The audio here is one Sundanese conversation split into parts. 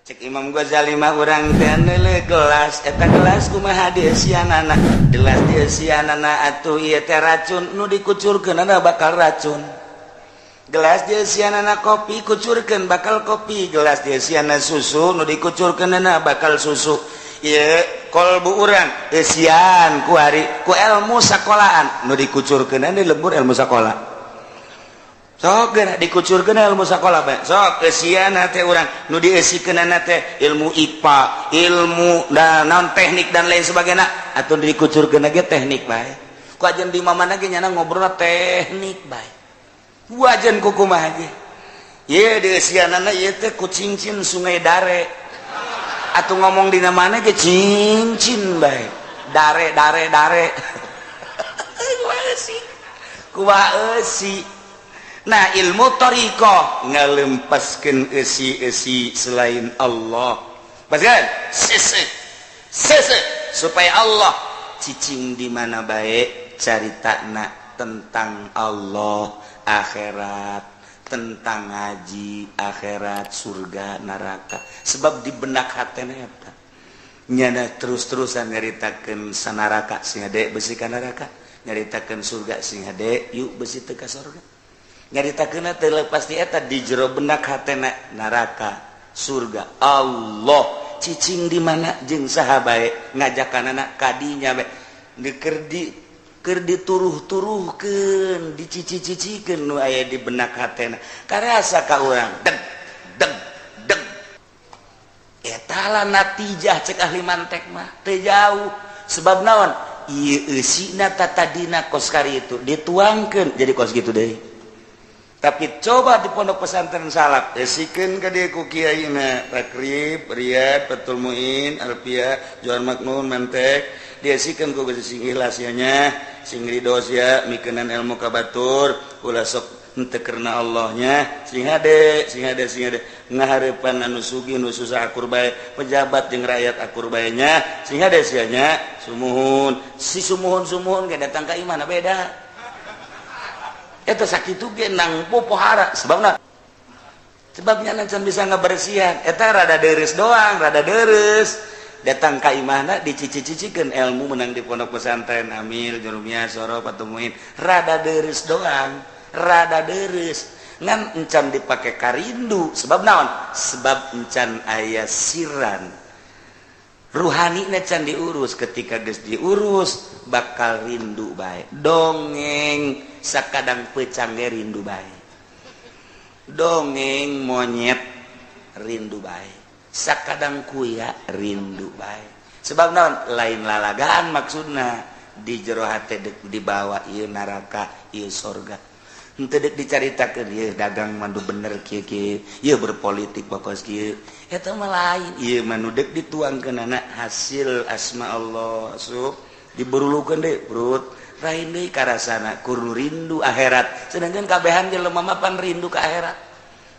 Cek Imam Ghazali mah urang teh gelas eta gelas kumaha dieusianana gelas dieusianana atuh ieu teh racun nu dikucurkeunana bakal racun gelas dieusianana kopi kucurkeun bakal kopi gelas dieusianana susu nu dikucurkeunana bakal susu ieu kolbu urang eusian ku ari ku ilmu sakolahan nu dikucurkeunana lembur ilmu sakola sok geura dikucurkeun ilmu sakola bae sok eusiana teh urang nu dieusikeunana teh ilmu IPA ilmu dan naon teknik dan lain sebagainya atuh dikucurkeun ge teknik bae ku ajeun di mamana ge nyana ngobrolna teknik bae ku ajeun ku kumaha ge ieu dieusianana ieu teh ku cincin sungai dare atuh ngomong dina mana ge cincin bae dare kumaha eusi. Nah ilmu thariqah ngalempaskeun eusi-eusi selain Allah. Paskan sese supaya Allah cicing di mana bae caritana tentang Allah, akhirat, tentang ngaji, akhirat, surga, neraka. Sebab di benak hatena eta nyana terus-terusan nyaritakeun sanaraka sing hade besi ka neraka, nyaritakeun surga sing hade yuk besi teu ka surga. Nyaritakeunna teh pasti eta di jero benak hatena neraka surga Allah cicing di mana jeung saha bae ngajakanana kadinya bae keur dituruh-turuhkeun dicici-cicikeun nu aya di benak hatena karasa ka urang deg eta lah natijah cek ahli mantek mah teu jauh sebab naon ieu eusina tatadina kos kari itu dituangkeun jadi kos gitu deui. Tapi coba di pondok pesantren salaf esikeun ka dieu ku kiaina takrib riyad Fathul Muin Alfiah Johar Maknun Mentek diesikeun ku sing ikhlas nya sing ridho sia mikeunaan ilmu ka batur ulah sok henteu karena Allahnya sing hade ngahareupan anu sugih nu susah akur bae pejabat jeung rakyat akur bae nya sing hade sia nya sumuhun si sumuhun ge datang ka imana beda eta sakitu ge nang popohara sebabna can bisa ngabersihan eta rada deureus doang datang ka imahna dicici-cicikeun ilmu menang di pondok pesantren Amil Jurumiyah Soro Patumuin rada deureus doang ngan encan dipake karindu sebab naon sebab encan aya siran ruhanina can diurus ketika geus diurus bakal rindu bae dongeng sakadang peucang ge rindu bae dongeng monyet rindu bae sakadang kuya rindu bae sebab naon lain lalagaan maksudna di jero hate deuk dibawa ieu neraka ieu surga henteu deuk dicaritakeun ieu dagang mandu bener kieu ieu berpolitik pokos kieu eta mah lain ieu mah nu deuk dituangkeunana hasil asma Allah asup diberulukeun deui perut lain deui karasana kudu rindu akhirat sedangkan kabehan jelema mah pan rindu ka akhirat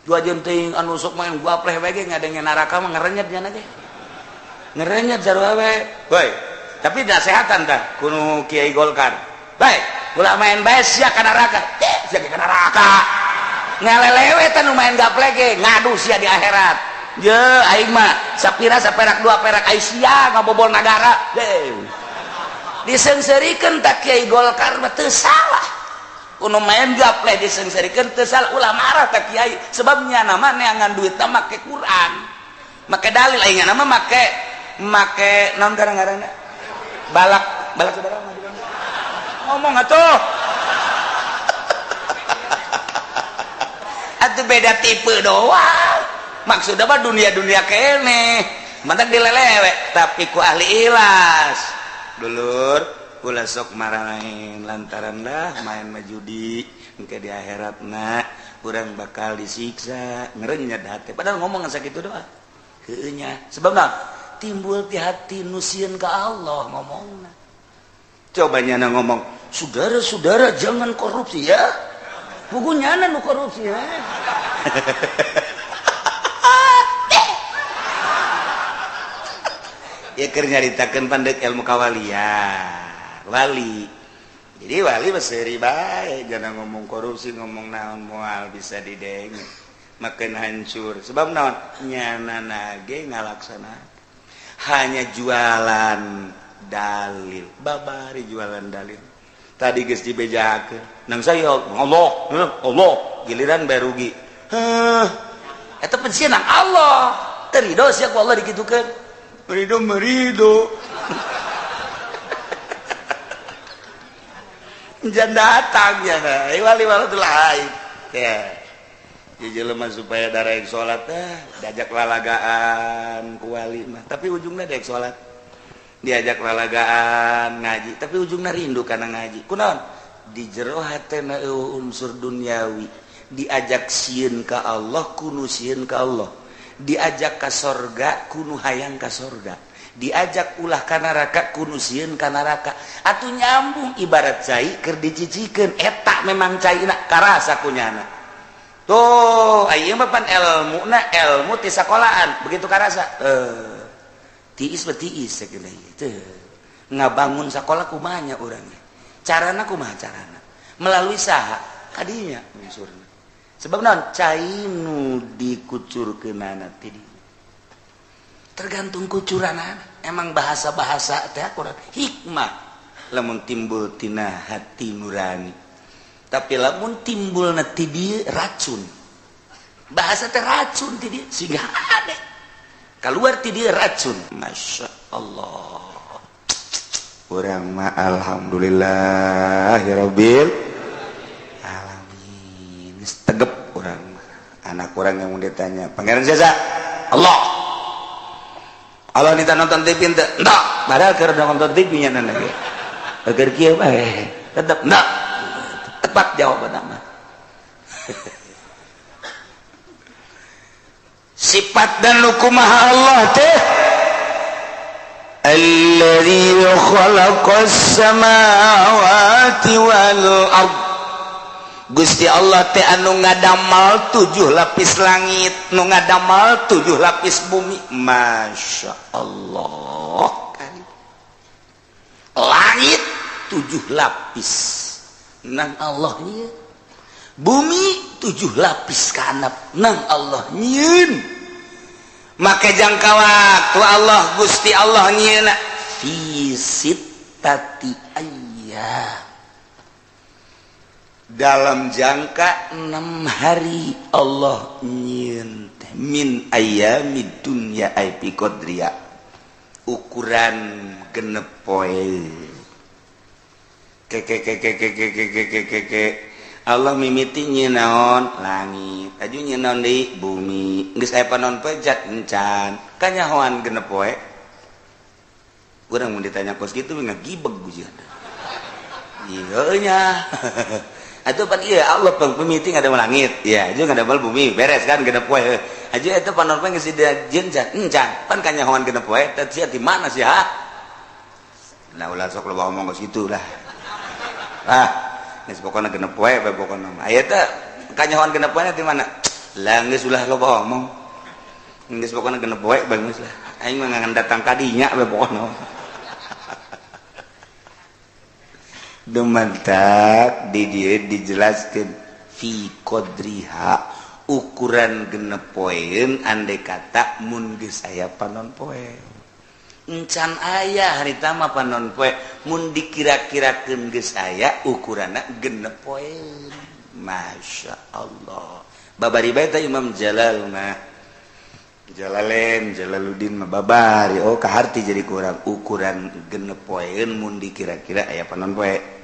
dua jeung teuing anu sok main gua pleh we ge ngadenge neraka mah ngarenyet nya ge ngarenyet sarua we boy tapi nasehatan tah kudu Kiai Golkar bae ulah main bae sia ka neraka sia ka neraka ngalelewe teh nu main gaplek ge ngadu sia di akhirat ye aing mah sapira saperak dua perak ai sia ngabobol negara disengsarikeun tak Kiai Golkar mah teu salah kuno main gaplek disengsarikeun teu salah ulah marah tak Kiai sebabnya nama neangan duitna make Quran make dalil aing mah make naon garang-garangna balak saudara ngomong atuh atuh beda tipe doang maksudnya mah dunia kene mantak dilelewe tapi ku ahli ikhlas dulur ulah sok marahin lantaran lah main majudi engke di akhiratna urang bakal disiksa ngerenyet hati padahal ngomong sakitu doang heueuh nya sebab naon timbul ti hati nu sieun ka Allah ngomongna coba nyana ngomong saudara jangan korupsi ya pugu nyana nu korupsi ya ya keur nyaritakeun pandek ilmu kawalian wali jadi wali mah seuri bae jangan ngomong korupsi ngomong naon moal bisa didenge makin hancur sebab naon nyana ge ngalaksana hanya jualan dalil babari jualan dalil tadi geus dibejakeun nang saya Allah giliran bae rugi eta pensieun nang Allah teu ridho sia ku Allah dikitukeun merido jangan datang ya wali-walatul lain ya jelema supaya daerah sholat diajak lalagaan ku wali mah tapi ujungnya daek sholat diajak lalagaan ngaji tapi ujungnya rindu karena ngaji kunaon di jero hatena unsur duniawi diajak sieun ka Allah kudu sieun ka Allah diajak ka sorga kudu hayang ka sorga diajak ulah ka neraka kudu sieun ka neraka atuh nyambung ibarat cai keur dicicikeun eta memang caina karasa kunyana tuh ieu mah pan ilmu ti sakolahan begitu karasa tiis betiis sakeuna teu ngabangun sakola kumaha urangnya carana kumaha carana melalui saha kadinya unsurna sebab naon cai nu dikucurkeunana ti dieu tergantung kucuranana emang bahasa-bahasa teh Quran hikmah lamun timbul tina hati nurani tapi lamun timbulna ti dieu racun bahasa teh racun ti dieu sehingga ade keluar ti dieu racun masya Allah urang mah alhamdulillahirabbil alamin tegep urang mah anak urang yang mau ditanya pangeran jasa Allah Allah nita nonton TV ente enggak padahal keur nonton TV nya lagi agar kieu bae tetep enggak tepat jawaban mah sifat dan kumaha Allah teh alladzi khalaqas samawati wal ardh Gusti Allah teh anu ngadamal 7 lapis langit nu ngadamal 7 lapis bumi masya Allah kan langit 7 lapis nang Allah nyieun bumi 7 lapis kanap nang Allah nyieun make jangka waktu Allah Gusti Allah nyieun fi sittati ayyam dalam jangka 6 hari Allah nyieun min ayyamid dunya ai fi qadriya ukuran genep poe Allah mimiti nyieun naon langit aju nyieun naon deui bumi geus aya panon pejat encan kanyahoan genep poe urang mun ditanya kos kitu ngagibeg bujian ieu nya atuh pan ieu Allah pemiti ngadamel langit ya aju ngadamel bumi beres kan genep poe aju eta panon poe geus dijieun encan pan kanyahoan genep poe teh sia di mana sih ha nah ulah sok loba omong geus kitu lah geus pokona genep poe bae pokona aya teh kanyahoan genep poe di mana lah geus ulah loba omong geus pokona genep poe bae geus lah aing mah ngan datang kadinya bae pokona dumantak di dia dijelaskan fi qadriha ukuran genep poeun andai kata mun geus aya panon poe encan aya harita mah panon poe mun dikira-kirakeun geus aya ukuranna genep poeun masya Allah babari bae teh Imam Jalal mah Jalaluddin mah babari oh kaharti jadi kurang ukuran genep poeun mun dikira-kira aya panon poe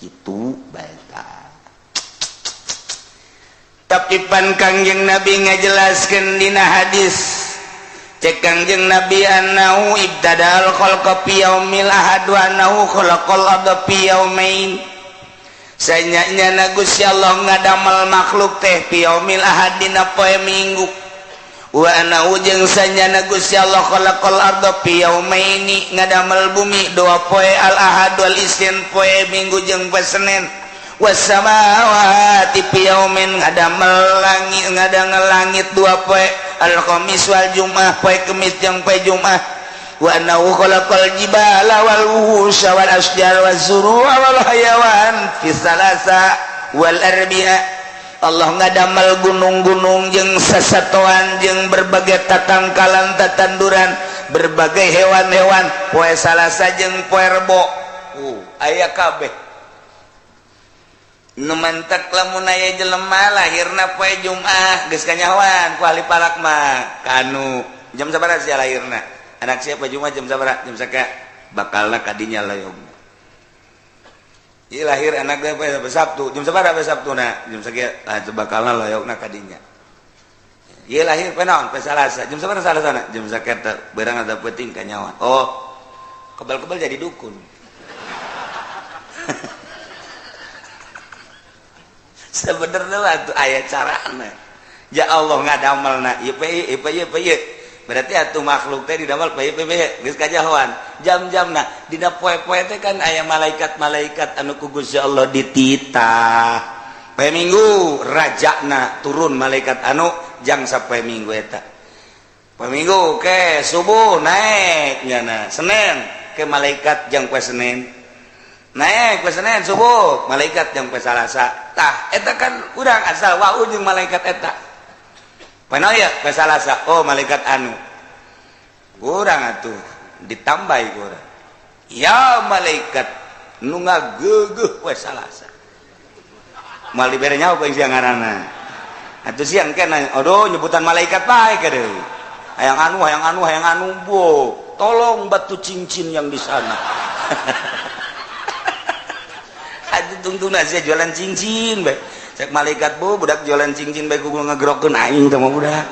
kitu baeta tapi pan Kangjeng Nabi ngajelaskeun dina hadis cek Kangjeng Nabi annahu ibtadal khalqa fi yaumil ahad wa annahu khalaqal arda fi yaumain sanyanya Gusti Allah ngadamel makhluk teh fi yaumil ahad dina poe Minggu wa annahu jeung sanyana Gusti Allah khalaqal arda fi yaumaini ngadamel bumi 2 poe al ahad wal isnin poe Minggu jeung poe Senin was samawati fi yaumin ngadamel langit 2 poe al khamis wal jumaah poe Kamis jeung poe Jumaah wa annahu khalaqal jibala wal wuhusha wal asjar waz zuru'a wal hayawan fi salasa wal arbi'a Allah ngadamel gunung-gunung jeung sasatoan jeung berbagai tatangkalan tatanduran berbagai hewan-hewan poe Salasa jeung poe Rebo aya kabeh nu mantak lamun aya jelema lahirna poe Jumat geus kanyahoan ku ahli palak mah kanu jam sabaraha sia lahirna anak siapa Jumat jam sabaraha jam saka bakalna kadinya layog ieu lahir anak teh poe Sabtu jam sabaraha poe Sabtuna jam sakieu bakalna layogna kadinya ieu lahir poe naon poe Salasa jam sabaraha Salasana jam sakieu beurang ada peuting kanyawan oh kebal-kebal jadi dukun sebenarnya atuh aya carana ya Allah ngadamelna ieu ieu berarti atuh makhluk teh didamel pae geus kajahoan jam-jamna dina poe-poe teh kan aya malaikat-malaikat anu ku Gusti Allah dititah poe Minggu rajana turun malaikat anu jang sapoe Minggu eta poe Minggu ke subuh naek nyana Senin ke malaikat jang poe Senin naik poe Senin subuh malaikat jang poe Salasa tah eta kan urang asal wau jeung malaikat eta poe naon ya poe Salasa oh malaikat anu urang atuh ditambahi ku urang ya malaikat nu ngageugeuh poe Salasa moal dibere nyaho poe siang ngaranna atuh siang keneh aduh nyebutan malaikat bae ke deui hayang anu bo tolong batu cincin yang di sana aduh tungtungna sia jualan cincin bae cek malaikat bu budak jualan cincin bae kudu ngagerokeun aing teh mah budak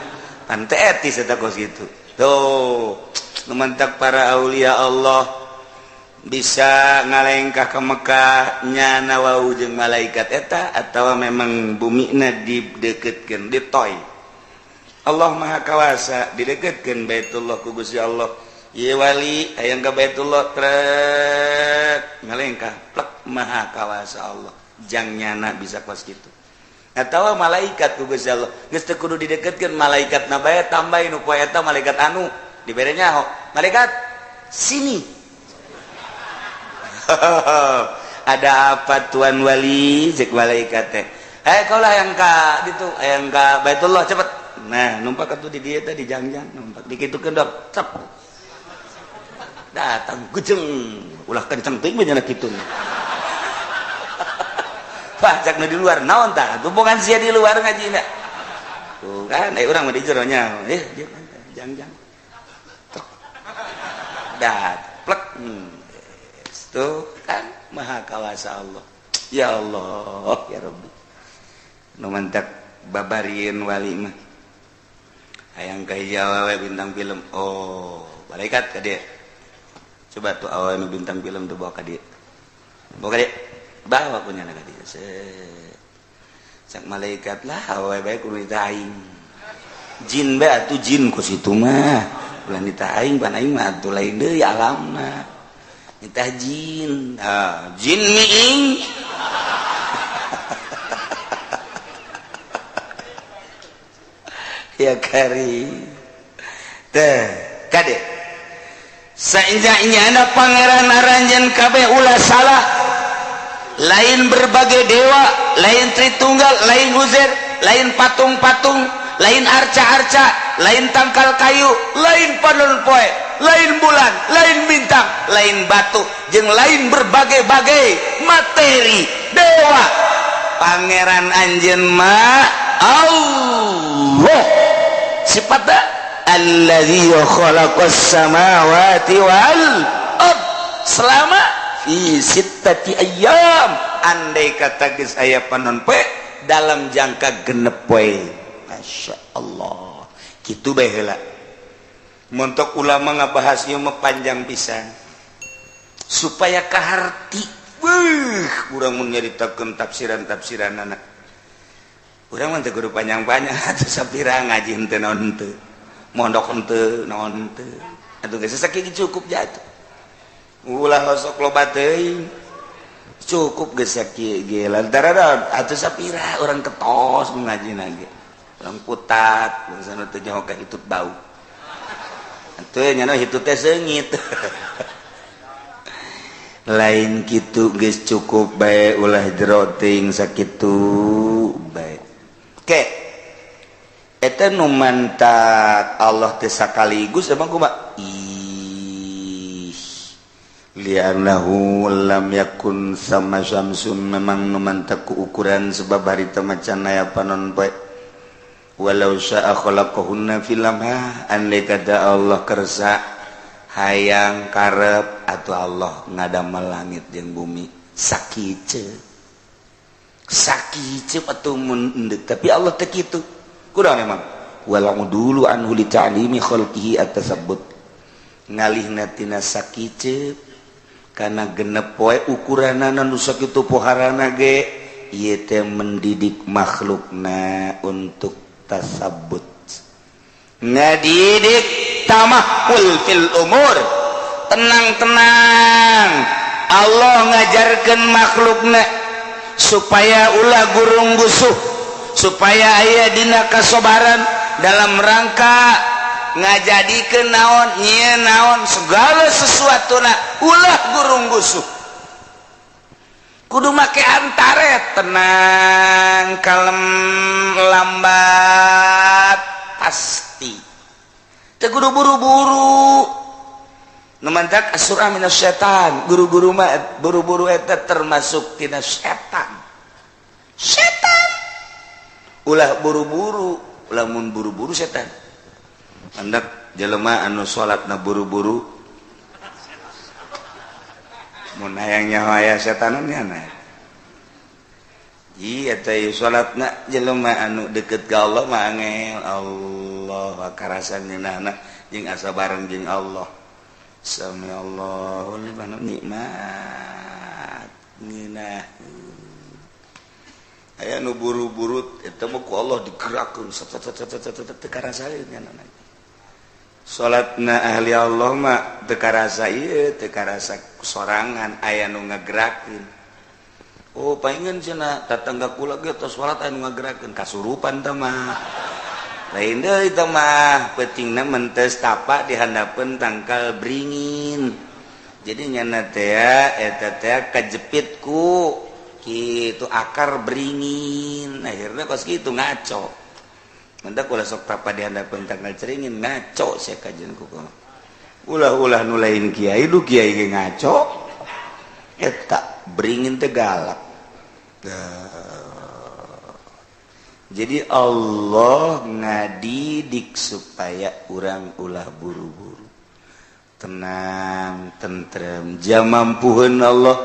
pan teh etis eta kos kitu tuh mantap para aulia Allah bisa ngalengkah ke Mekah nyana wau jeung malaikat eta atawa memang bumina dideketkeun ditoy Allah Maha Kawasa dideketkeun Baitullah ku Gusti Allah ieu wali hayang ka Baitullah trek ngalengkah plek Maha Kawasa Allah jang nyana bisa kos kitu atawa malaikat ku Gusti Allah geus teu kudu dideketkeun malaikatna bae tambahin nu poe eta malaikat anu dibere nyaho malaikat sini ada apa tuan wali cek malaikat teh kaulah yang ka ditu hayang ka Baitullah cepet nah numpak atuh di dieu teh di jangjang numpak dikitukeun dok cep datang gujeng ulah kenceng teuing beunana kitu pajak nu di luar naon tah tumpungan sia di luar ngajina tuh kan urang mah di jero nya dia jangjang dat plek tuh kan Maha Kawasa Allah ya Allah ya Rabbi nu mantak babarieun wali mah hayang ka hiji awewe bintang film oh malaikat ka dieu coba tuh awewe nu bintang film tuh bawa ka dieu bawa punya ka dieu sak malaikat lah awewe bae kudu ditaing jin bae atuh jin ku situ mah ulah ditaing pan aing mah atuh lain deui alamna nyitah jin jin miing ya kari teh kade sainja-injana pangeran aranjeun kabeh ulah salah lain berbagai dewa lain Tritunggal lain Uzair lain patung-patung lain arca-arca lain tangkal kayu lain panon poe lain bulan lain bintang lain batu jeung lain berbagai-bagai materi dewa pangeran anjeun mah Allah sifatna allazi khalaqas samawati wal ard selama fi sittati ayyam andai kata geus aya panon poe dalam jangka genep poe Masya Allah kitu bae heula montok ulama ngabahas ieu mah panjang pisan supaya kaharti urang mun nyaritakeun tafsiran-tafsiranna urang mah teu kudu panjang-panjang atuh sapira ngaji henteu naon henteu mondok henteu naon henteu atuh geus sakitu cukup jatuh ulah sok loba teuing cukup geus sakieu ge lantaran atuh sapira urang ketos ngajina ge urang putat sana teu nyaho ka hitut bau atuh nya hitut teh seungit lain kitu geus cukup bae ulah jero teuing sakitu bae ke eta nu mantak Allah teh sakaligus emang kumaha li'annahu lam yakun sama syamsun memang nu mantak ku ukuran sebab harita macan aya panon poe walau syaa khalaqahunna fil lamha andai kata Allah kersa hayang karep atau Allah ngadamel langit jeung bumi sakiceuk atuh mun endeuk tapi Allah teh kitu kunaon emang walau dulu anhu li ta'limi khalqihi at-tasabbut ngalihna tina sakiceuk kana genep poe ukuranana nu sakitu poharana ge ieu teh mendidik makhlukna untuk tasabbut ngadidik tamahul fil umur tenang-tenang Allah ngajarkeun makhlukna supaya ulah gurung gusuh supaya aya dina kasabaran dalam rangka ngajadikeun naon nyieun naon segala sesuatuna ulah gurung gusuh kudu make antare tenang kalem lambat pasti teu kudu buru-buru nu mantak asura minas syaitan guru-guru mah buru-buru eta termasuk tina setan ulah buru-buru lamun buru-buru setan hendak jelema anu salatna buru-buru mun hayang nyaho aya setanan nya na ieu teh salatna jelema anu deukeut ka Allah mah angel Allah karasan ngeunahna jeung asa bareng jeung Allah sami Allahu liman nikmat ngeunah aya nu buru-buru eta mah ku Allah digerakkeun teu karasaeun nya salatna ahli Allah mah teu karasa ieu teu karasa sorangan aya nu ngagerakeun oh paingan cenah tatangga kula ge tos salat anu ngagerakeun kasurupan teh mah lain deui teh mah pentingna mentes tapa di handapeun tangkal beringin jadi nyana teh eta teh kajepit ku kitu akar beringin akhirna kos kitu ngaco mendak ulah sok tapa di handapeun tangkal ceringin ngaco sia kajian ku ulah-ulah nu lain kiai du kiai ge ngaco eta beringin teh galak jadi Allah ngadidik supaya urang ulah buru-buru tenang tentrem jamampuheun Allah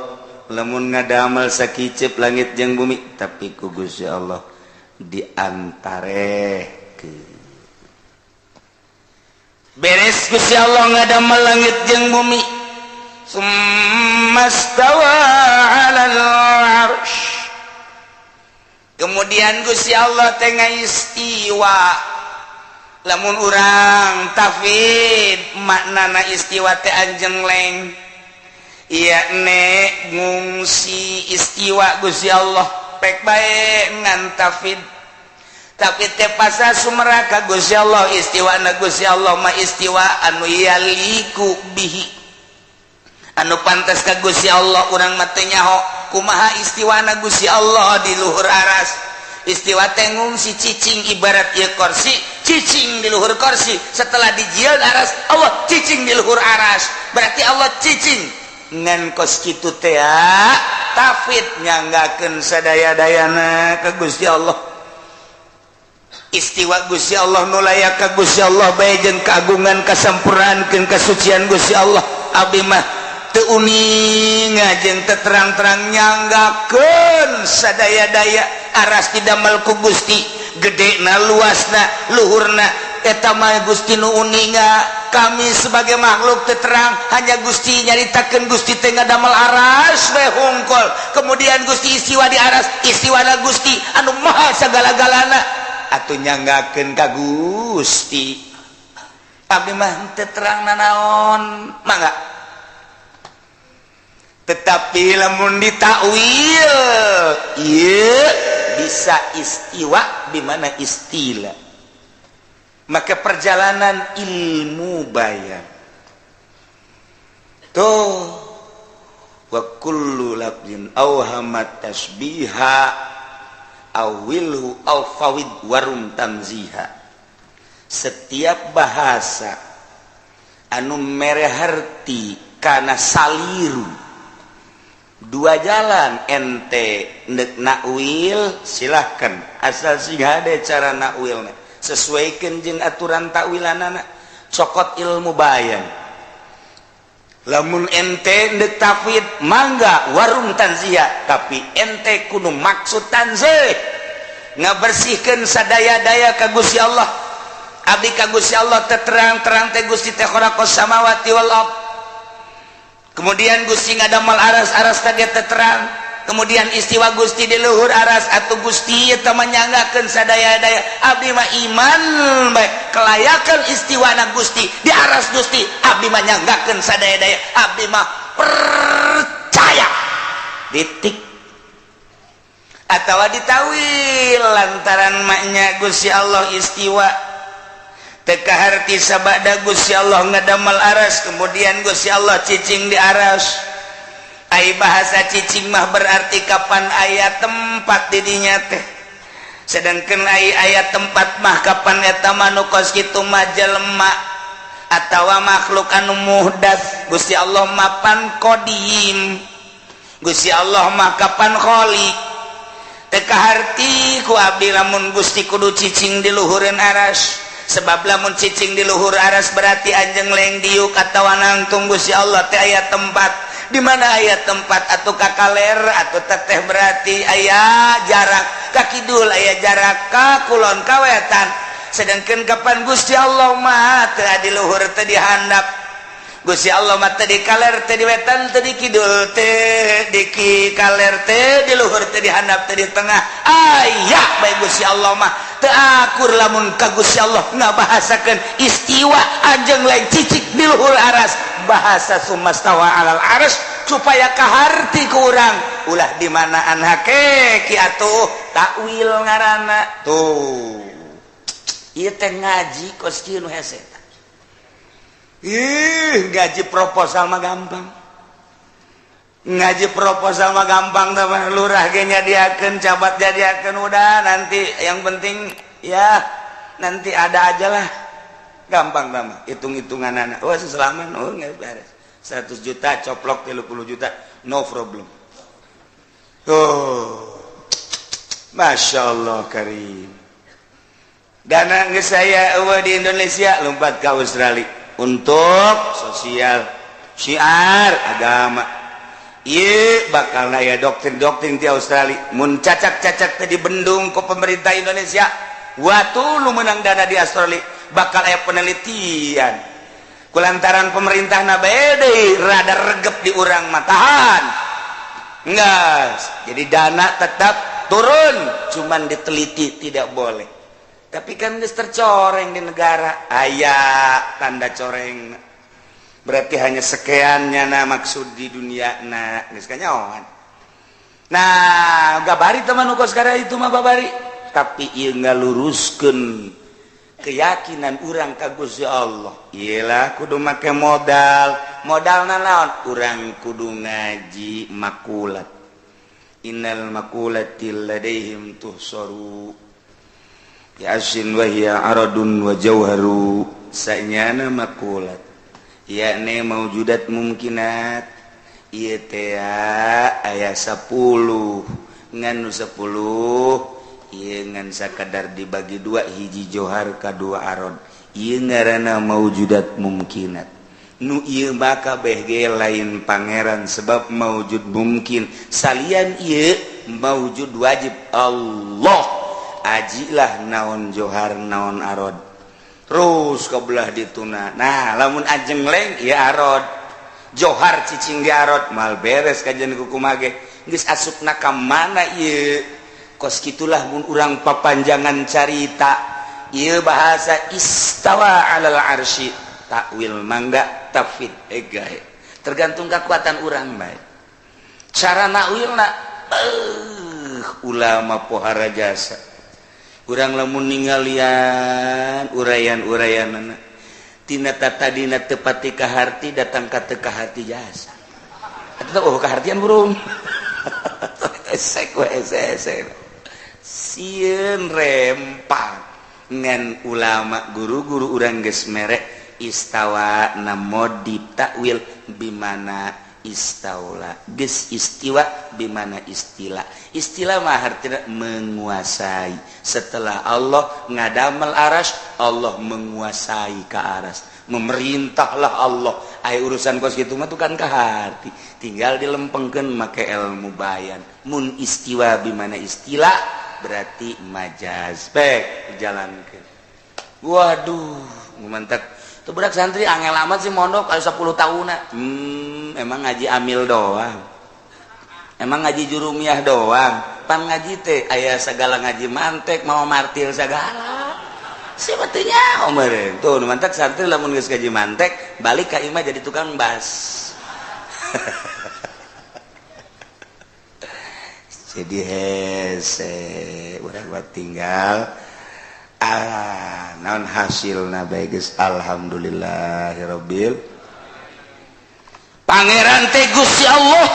lamun ngadamel sakiceep langit jeung bumi tapi ku Gusti Allah diantarekeun beres Gusti Allah ngadamel langit jeung bumi summastawa 'alal 'arsy kemudian Gusti Allah teh istiwa lamun urang tafid maknana istiwa teh anjengleng ieu ne ngungsi istiwa Gusti Allah pek bae ngan tafid tapi teh pasa sumera ka Gusti Allah istiwana Gusti Allah ma istiwa anu yaliku bihi anu pantes ka Gusti Allah urang mah teu nyaho kumaha istiwana Gusti Allah di luhur aras istiwa teh ngungsi cicing ibarat ieu kursi cicing di luhur kursi setelah dijieun aras Allah cicing di luhur aras berarti Allah cicing ngan kos kitu teh tafid nyanggakeun sadaya-dayana ka Gusti Allah istiwa Gusti Allah nu layak ka Gusti Allah bae jeung kagungan kasampurnaankeun kasucian Gusti Allah abdi mah teu uning jeung teu terang-terang nyanggakeun sadaya-daya aras didamel ku Gusti gedena luasna luhurna eta mah Gusti nu uninga kami sebagai makhluk teu terang hanya Gusti nyaritakeun Gusti teh ngadamel aras bae hungkul kemudian Gusti istiwa di aras istiwana Gusti anu maha sagala-galana atuh nyanggakeun ka Gusti abdi mah teu terang nanaon mangga tetapi lamun ditakwil ieu bisa istiwa di mana istilah maka perjalanan ilmu bayan tuh wa kullu lafzin awhamat tasbiha awilhu aw fawid warum tamziha. Setiap bahasa anu mere harti kana saliru dua jalan ente neuk nakwil silahkan asal siga ade cara nakwilna sesuaikeun jeung aturan takwilanana cokot ilmu bayan. Lamun ente neuk tafwid mangga warum tanziyah tapi ente kudu maksud tanzih ngabersihkeun sadaya-daya ka Gusti Allah. Abdi ka Gusti Allah terang-terang teh Gusti teh khalaqas samawati wal ard. Kemudian Gusti ngadamel aras-aras teh terang. Kemudian istiwa Gusti di luhur aras atuh Gusti eta manyanggakeun sadaya-daya. Abdi mah iman bae kelayakan istiwana Gusti di aras Gusti. Abdi mah nyanggakeun sadaya-daya. Abdi mah percaya. Titik. Atawa ditawil lantaran maknya Gusti Allah istiwa teka harti sabada Gusti Allah ngadamel aras kemudian Gusti Allah cicing di aras. Ai bahasa cicing mah berarti kapan aya tempat di dinya teh. Sedangkeun ai aya tempat mah kapan eta mah nu kos kitu mah jelema atawa makhluk anu muhdats. Gusti Allah mah pan qadim. Gusti Allah mah kapan khaliq. Teka harti ku abdi lamun Gusti kudu cicing di luhureun aras. Sebab lamun cicing di luhur aras berarti anjing leng diuk atawa nangtung Gusti Allah teh aya tempat. Di mana aya tempat atuh ka kaler atuh teteh berarti aya jarak ka kidul aya jarak ka kulon ka wetan. Sedangkeun kapan Gusti Allah mah teu di luhur teu di handap. Gusti Allah mah teu di kaler teu di wetan teu di kidul teu di kaler teu di luhur teu di handap teu di tengah. Aya bae Gusti Allah mah teu akur lamun ka Gusti Allah ngabahasakeun istiwa anjeun lain cicik di luhur aras. Bahasa sumastawa alal arsy supaya kaharti ku urang ulah di manaan hakiki atuh takwil ngaranna tuh. Ieu teh ngaji kos kieu nu hese. Ngaji proposal mah gampang. Ngaji proposal mah gampang tah lurah ge nyadiakeun cabat jadiakeun udah nanti yang penting ya nanti ada aja lah. Gampang mah hitung-hitungan anak. Wah seselaman nggak beres. 100 juta coplok 30 juta no problem. Oh, masya Allah karim. Dana geus saya di Indonesia lompat ke Australia untuk sosial syiar agama. Iya bakal ya doktrin-doktrin di Australia. Mun cacak-cacak tadi bendung ke pemerintah Indonesia. Waktu lu menang dana di Australia bakal aya penelitian kulantaran pemerintah nabede rada regep di urang matahan enggak jadi dana tetap turun cuman diteliti tidak boleh tapi kan geus tercoreng di negara aya tanda coreng berarti hanya sekiannya na maksud di dunia na geus kanyawan nah gabari teman ukos gara itu mah babari tapi ieu ngaluruskeun keyakinan urang ka Gusti Allah. Iyalah kudu make modal naon? Urang kudu ngaji makulat. Innal makulatil ladaihim tuhsaru. Ya asin wa hiya aradun wa jauharu. Sanyana makulat. Yakni maujudat mungkinat. Ieu teh aya 10. Nganu 10 ieu ngan sakadar dibagi 2 hiji johar ka 2 arod ieu ngaranna maujudat mungkinat nu ieu mah kabeh ge lain pangeran sebab maujud mungkin salian ieu maujud wajib Allah ajilah naon johar naon arod terus kabelah dituna nah lamun ajeng leng ieu arod johar cicing di arod mal beres kajian kukumaha ge geus asupna ka mana ieu kos gitulah mun urang papanjangan carita ieu bahasa istawa alal arsy takwil mangga tafwid egae tergantung kekuatan urang bae cara nakwilna ulama pohara jasa urang lamun ninggalian urayan-urayanana tina tatadina tepati kaharti datang ka teu kaharti jasa atuh kahartian burung esek we esek sieun rempang ngan ulama guru-guru urang geus merek istawa na modib takwil bimana istaula geus istiwa bimana istilah mah artina menguasai. Setelah Allah ngadamel aras, Allah menguasai ka aras, memerintahlah Allah. Aya urusan kos kitu mah tukan ka hati, tinggal dilempengkeun make ilmu bayan. Mun istiwa bimana istilah berarti majaz baik dijalankan. Waduh mantap tuh budak santri angel amat sih mondok aya 10 tahunna. Emang ngaji amil doang, emang ngaji jurumiyah doang, pan ngaji teh aya segala ngaji mantek mau martil segala sebetulnya omeren tuh mantap santri lamun geus ngaji mantek balik ka imah jadi tukang bas. Jadi hese urang buat tinggal naon hasilna bae geus alhamdulillahirabbil. Pangeran teh Gusti Allah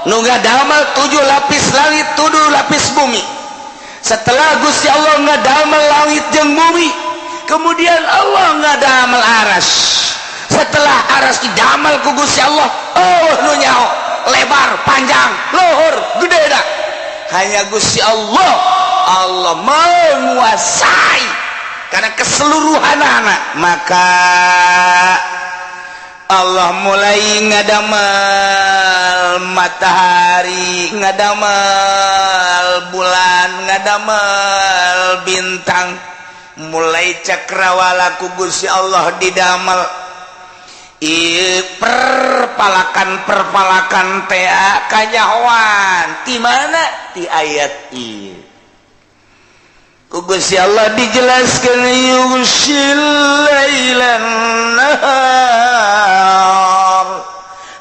nu ngadamel 7 lapis langit 7 lapis bumi. Setelah Gusti Allah ngadamel langit jeung bumi, kemudian Allah ngadamel aras. Setelah aras didamel ku Gusti Allah, nu nyaho lebar, panjang, luhur, gede dah. Hanya Gusti Allah menguasai karena keseluruhan anak. Maka Allah mulai ngadamel matahari, ngadamel bulan, ngadamel bintang. Mulai cakrawala ku Gusti Allah didamel. Perpalakan tea kanyawan di mana di ayat ieu ku Gusti Allah dijelaskeun yughsil lailan nahar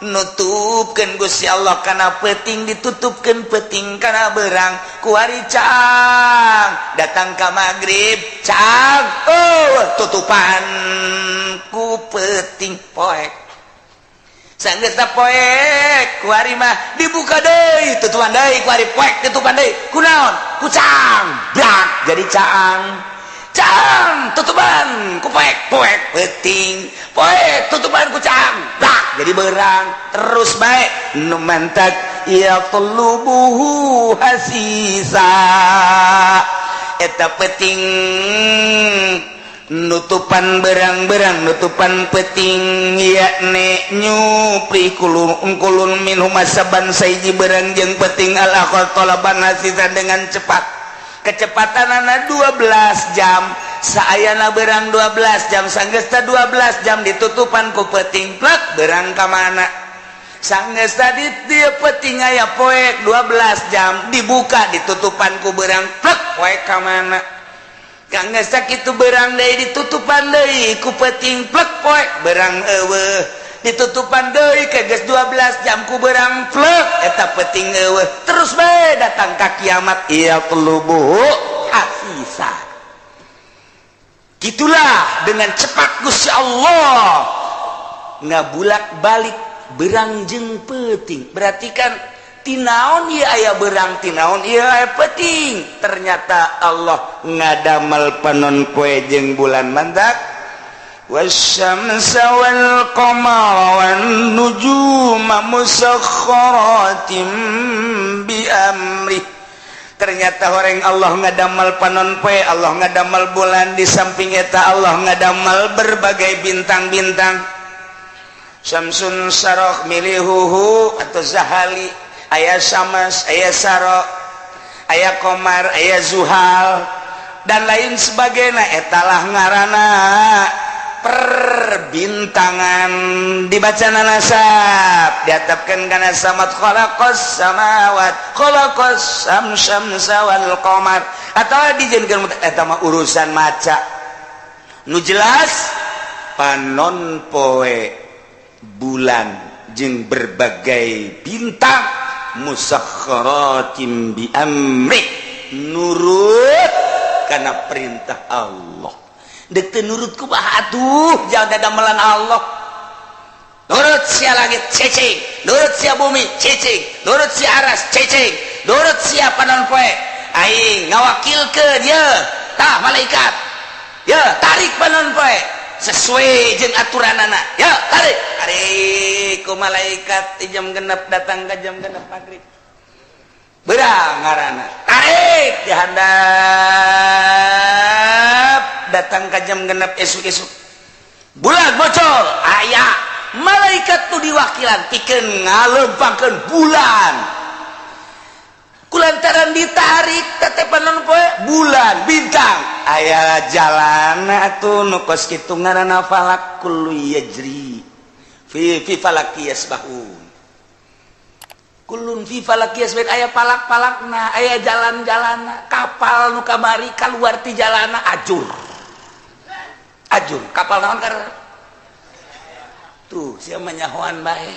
nutupkeun Gusti Allah kana peuting ditutupkeun peuting kana beurang ku ari caang datang ka magrib caang tutupan ku peuting poek sanggeus teh poek ku ari mah dibuka deui tutupan deui ku ari poek tutupan deui kunaon ku caang brak jadi caang caang tutupan ku poek poek peuting poek tutupan ku caang brak jadi beurang terus bae nu mantak ya tulubuhu hasisa eta peuting nutupan berang-berang nutupan peting yakni nyupri kulun minhum asaban saiji berang jeung peting al-akhir talaban hasisa dengan cepat kecepatanana 12 jam saayana berang 12 jam sanggeus 12 jam ditutupan ku peting plek berang ka mana sanggeus tadi dia peting aya poek 12 jam dibuka ditutupan ku berang plek poek ka mana kangge sakitu berang deui ditutupan deui ku peuting plek poek berang eueuh ditutupan deui ke geus 12 jam ku berang plek eta peuting eueuh terus bae datang ka kiamat ya tulubu hasisa. Gitulah dengan cepat Gusti Allah ngabulak-balik berang jeung peuting. Berarti kan tinaon ieu aya berang tinaon ieu aya peuting. Ternyata Allah ngadamel panon poe jeung bulan mandak. Wasyamsa wal qamara wan nujuma musakhkharatin bi amri. Ternyata horeng Allah ngadamel panon poe, Allah ngadamel bulan, di samping eta Allah ngadamel berbagai bintang-bintang. Syamsun sarok milihuhu atau zahali, aya syams, aya sarok, aya komar, aya zuhal dan lain sebagainya. Etalah ngaranna perbintangan dibacana nasab diatapkeun kana samat khalaqas samawat khalaqas syamsa wal qamar atawa dijieunkeun eta mah urusan maca nu jelas panon poe bulan jeung berbagai bintang musakhkharatin bi amri nurut kana perintah Allah. Dek teu nurut ku atuh jangan dadamelan Allah. Nurut sia langit cicing, nurut sia bumi cicing, nurut sia aras cicing, nurut sia panon poe aing ngawakilkeun ye tah malaikat ye tarik panon poe sesuai jeung aturanana ya tarik ku malaikat di jam genep datang ke jam genep maghrib berang ngaranna tarik di handap datang ke jam genep esuk-esuk bulan bocor aya malaikat tu diwakilan pikeun ngaleumpangkeun bulan kulantaran ditarik tetepanon poe bulan bintang aya jalana atuh nu kos kitu ngaranna falak kullu yajri fi falaki yasbahun kullun fi falaki yasbahun aya palak-palakna aya jalan-jalanna kapal nu kamari kaluar ti jalana ajur kapal naon karena tuh sia manyahoan bae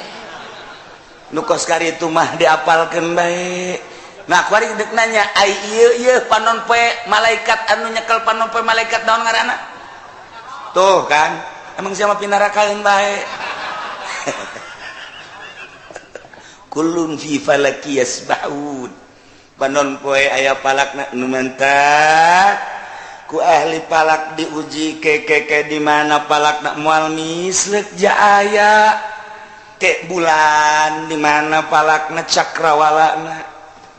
nu kos kari itu mah diapalkeun bae. Nah kuari dek nanya ai ieu panon poe malaikat anu nyekel panon poe malaikat naon ngaranna tuh kan emang siapa pinarakaeun bae kullun fi falaki yasbahun panon poe aya palakna nu mantap ku ahli palak diuji ke di mana palakna moal mislek ja aya ke bulan di mana palakna cakrawalana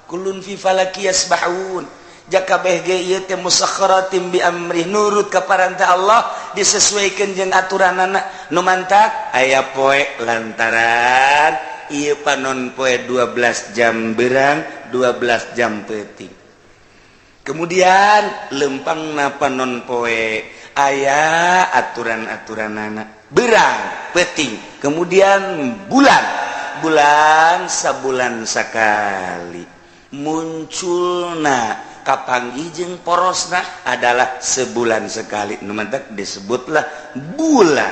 kullun fi falaki yasbahun jakabeh ge ieu teh musakhkharatin bi amrih nurut ka parantah Allah disesuaikeun jeung aturanana nu mantap aya poe lantaran ieu panon poe 12 jam berang 12 jam peuting kemudian lempangna panon poe aya aturan-aturanana berang peuting kemudian bulan sabulan sakali munculna kapanggih jeung porosna adalah sebulan sekali nu mantap disebutlah bulan.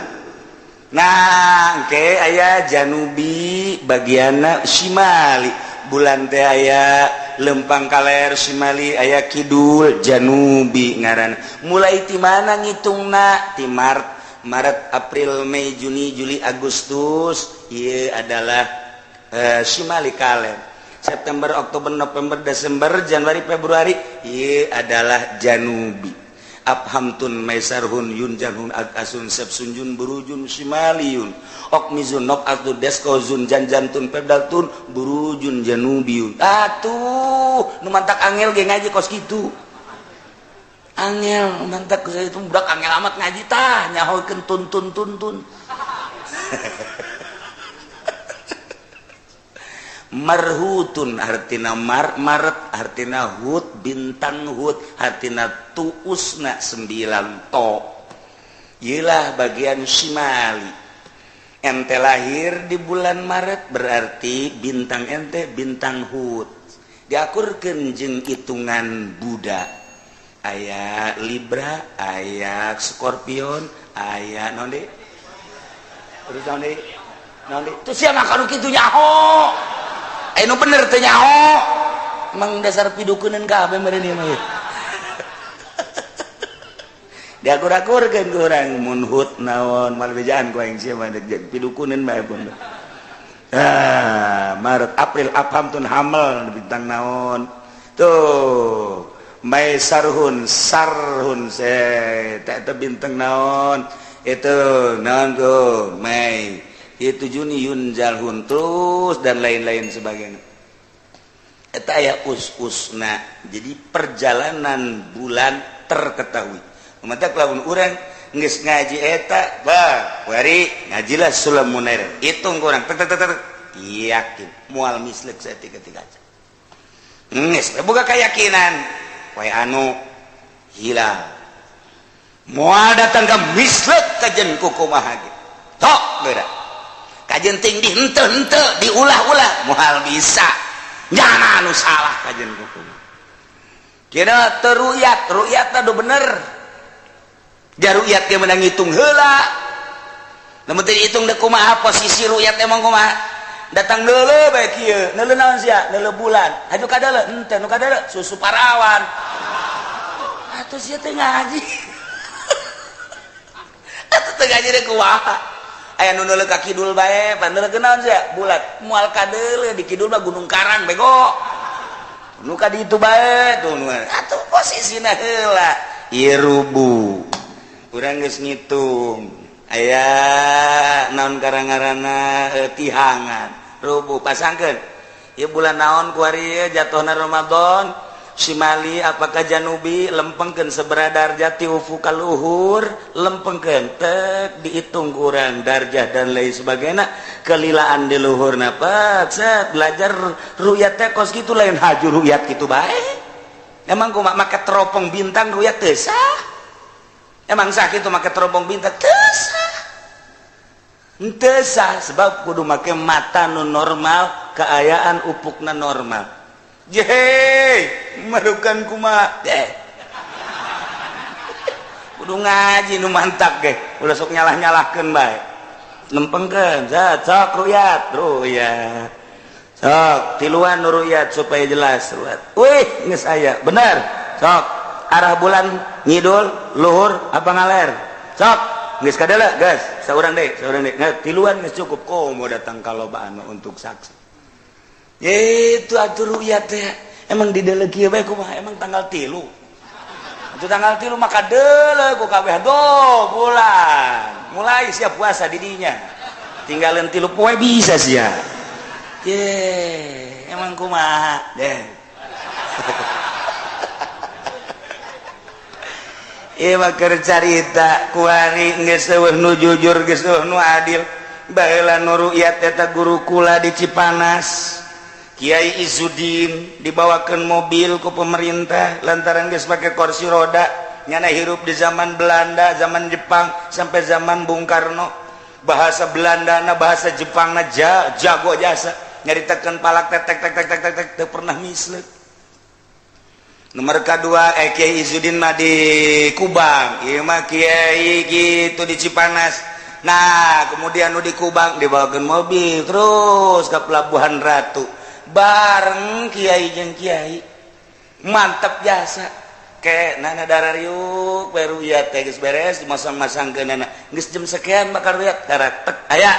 Nah engke aya janubi bagianna shimali bulan teh aya lempang kaler shimali aya kidul janubi ngaranna mulai ti mana ngitungna ti Maret April Mei Juni Juli Agustus ieu adalah shimali kaler September, Oktober, November, Desember, Januari, Februari ieu adalah janubi abhamtun maisarhun yunjanhun akasun sepsunjun burujun shimaliyun okmizun nok'atun deskozun janjantun pebdaltun burujun janubiyun atuh nu mantak angel ge ngaji kos kitu angel mantak itu budak angel amat ngaji tah nyahoikeun tuntun marhutun artina maret artina hut bintang hut artina tuusna 9 to iyalah bagian shimali ente lahir di bulan Maret berarti bintang ente bintang hut diakurkeun jeung hitungan Buddha aya Libra aya Scorpion aya naon deui terus naon deui tuh sia ngakanu kitu nyaho anu bener teh nyaho emang dasar pidukuneun kabeh meureun ieu mah diakur-akurkeun ku urang mun hut naon mal bejaan ku aing sia mah pidukuneun bae pun Maret April abhamtun hamel bintang naon tuh Mai sarhun teh bintang naon itu naon tuh Mai itu Juni Yunjalhun terus dan lain-lain sebagainya eta aya us-usna jadi perjalanan bulan terketahui mantap lamun urang geus ngaji eta bah wari ngajilah sulam munair hitung kurang yakin moal mislek saeutik-eutik aja geus boga keyakinan wae anu hilal moal datang ka mislek kajen kukumaha ge tok beuda kajen ting di henteu diulah-ulah moal bisa jangan anu salah kajen kukumaha kira teu ru'yat adu bener jaruyat ge menang ngitung heula lamun teu dihitung teh kumaha posisi ru'yat emang kumaha datang deuleu bae kieu deuleu naon sia deuleu bulan aju ka deuleu henteu nu ka deuleu susu parawan atuh sia teh ngaji atuh teh ngaji teh kumaha aya nu deuleu ka kidul bae pan deuleu naon sia bulat moal ka deuleu di kidul mah Gunung Karang bego nuka di itu bae tuh atuh posisina heula ieu rubu urang geus ngitung aya naon karangarana tihangan rubu pasangkeun ieu bulan naon kuari jatuhna Ramadan Shimali apakah Janubi lempengkeun sabaraha darjah ti ufuk ka luhur lempengkeun tek dihitung kurang darjah dan lain sebagainya kelilaan di luhurna pak set belajar ruyat teh kos kitu lain haju ruyat kitu bae emang kumaha make teropong bintang ruyat teu sah emang sah kitu make teropong bintang teu sah henteu sah sebab kudu make mata nu normal kaayaan upukna normal jehey marukan kumaha kudu ngaji nu mantap ge ulah sok nyalah-nyalahkeun bae lempengkeun sok ruyat sok tiluan nu ruyat supaya jelas ruyat wih geus aya bener sok arah bulan ngidul luhur apa ngaler sok geus kadeula geus saurang deui tiluan geus cukup komo datang kalobaan untuk saksi itu atuh ruyat teh emang di deuleu kieu bae kumaha emang tanggal 3 itu tanggal 3 maka deuleu ku kabeh bulan mulai siap puasa di dinya tinggalin 3 poe bisa sia emang kumaha deh ieu mah keur carita kuari geus eueuh nu jujur geus eueuh nu adil baheula nu ruyat eta guru kula di Cipanas Kiai Izudin dibawakan mobil ke pemerintah lantaran geus pakai kursi roda nyana hirup di zaman Belanda zaman Jepang sampai zaman Bung Karno bahasa Belandana bahasa Jepangna jago jasa nyaritakeun palak tek teu pernah misleuk nomor kedua Kiai Izudin mah di Kubang ieu mah kiai gitu di Cipanas nah kemudian nu di Kubang dibawakan mobil terus ke Pelabuhan Ratu bareng kiai jeung kiai mantap jasa ke nana darariuk baru ya teh geus beres dimasang-masangkeun nana geus jam sekian bakal ruyat darat tek aya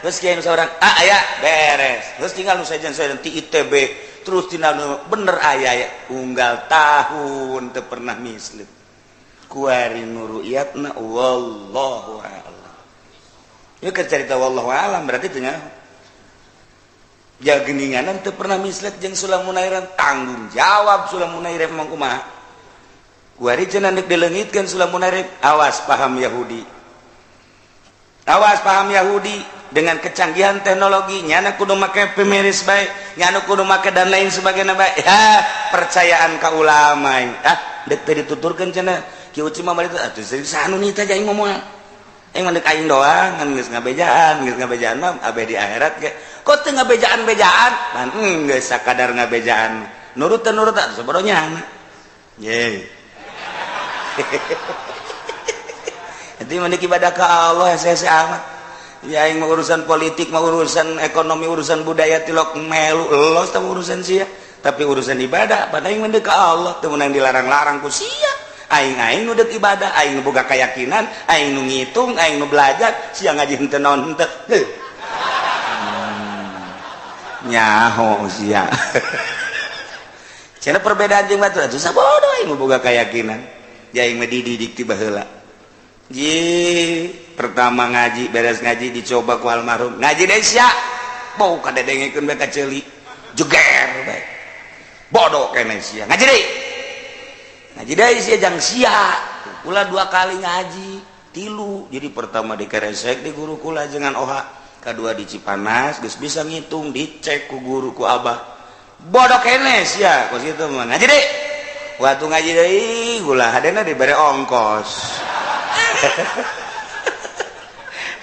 terus kiai nu saurang aya beres terus tinggal nu sajen-sajen ti ITB terus tina bener aya ya unggal tahun teu pernah misleuk kuari nu ruyatna wallahu a'lam ieu keur carita wallahu a'lam berarti teu nyaho jageninganan teu pernah mislet jeung Sulamunairan tanggung jawab Sulamunairan emang kumaha kuari cenah deuk dileungitkeun Sulamunairan awas paham Yahudi dengan kecanggihan teknologi nyana kudu make pemiris bae nyana kudu make dan lain sebagainya bae percayaan ka ulama deuk teu dituturkeun cenah kieu uci mah bari atuh sanu nita aing momongan aing mah deuk aing doang ngan geus ngabejaan mah abeh di akhirat ge kok teu ngabejaan-bejaan pan geus sakadar ngabejaan nurut sabodonya ye Jadi menik ibadah ke Allah hese amat. Ya aing mah urusan politik, mah urusan ekonomi, urusan budaya tilok melu elos teh urusan sia. Tapi urusan ibadah pada aing mendek ke Allah teu meunang dilarang-larang ku sia. Aing nu deuk ibadah, aing nu boga keyakinan, aing nu ngitung, aing nu belajar, sia ngaji henteu naon henteu. Nyaho sia. Cenah perbedaan jeung batur atuh sabodo aing nu boga keyakinan. Ya aing mah dididik ti baheula. Pertama ngaji, beres ngaji dicoba ku almarhum. Ngaji deui sia. Bau kadedengkeun bae ka ceuli. Jeger bae. Bodoh kene sia. Ngaji deui. Ngaji deui sia jang sia. Kula 2 kali ngaji, 3. Jadi pertama di Keresek di guru kula jangan oha. Kedua di Cipanas geus bisa ngitung, dicek ku guru ku abah. Bodoh kene sia. Kos kitu mah. Ngaji deui. Waktu ngaji deui kula hadena dibere ongkos.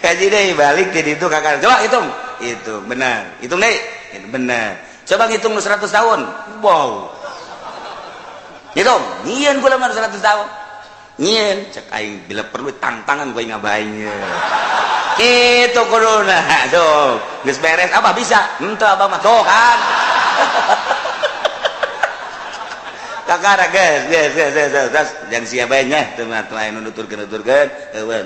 Ngaji deui balik di ditu kakak. Coba hitung. Itu benar. Hitung deui. Itu benar. Coba ngitung 100 tahun. Wow. Hitung. Nyieun kula mah 100 tahun. Nyieun cek aing bila perlu tantangan gua ngabain. Kitu kuduna. Tuh, geus beres apa bisa? Henteu abah mah tuh kan. kakara guys yang siapa nya teman-teman nuturkeun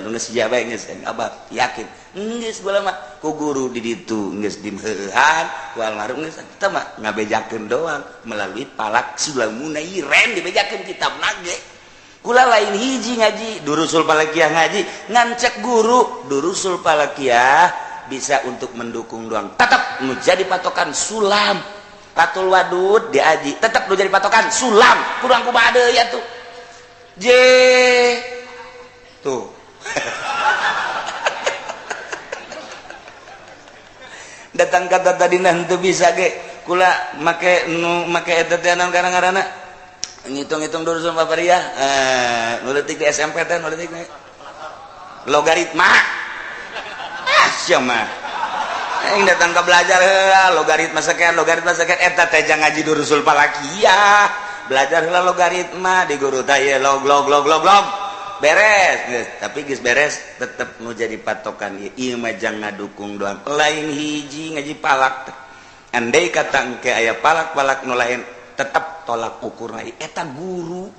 nu siapa geus abah yakin geus bae mah ku guru di ditu geus dimheuhan ku almarhum geus eta mah ngabejakeun doang melalui palak Sulamuna iren dibejakeun kitabna ge kula lain hiji ngaji durusul palakiyah ngaji ngancek guru durusul palakiyah bisa untuk mendukung doang tetap nu jadi patokan sulam patul wadud diaji tetap nu jadi patokan sulam kurang kumaha deui ya tuh tuh datang kata tadi nanti bisa ge kula make eta teh naon ngaranna ngitung-ngitung durusul papariah nu leutik di SMP teh nu leutik logaritma siapa yang datang ke belajar logaritma sekian eta teh jangan ngaji durusul palakiyah belajar heula logaritma di guru teh log beres tapi geus beres tetep nu jadi patokan ieu mah jang ngadukung doang lain hiji ngaji palak andai kata engke aya palak-palak nu lain tetep tolak ukurna eta guru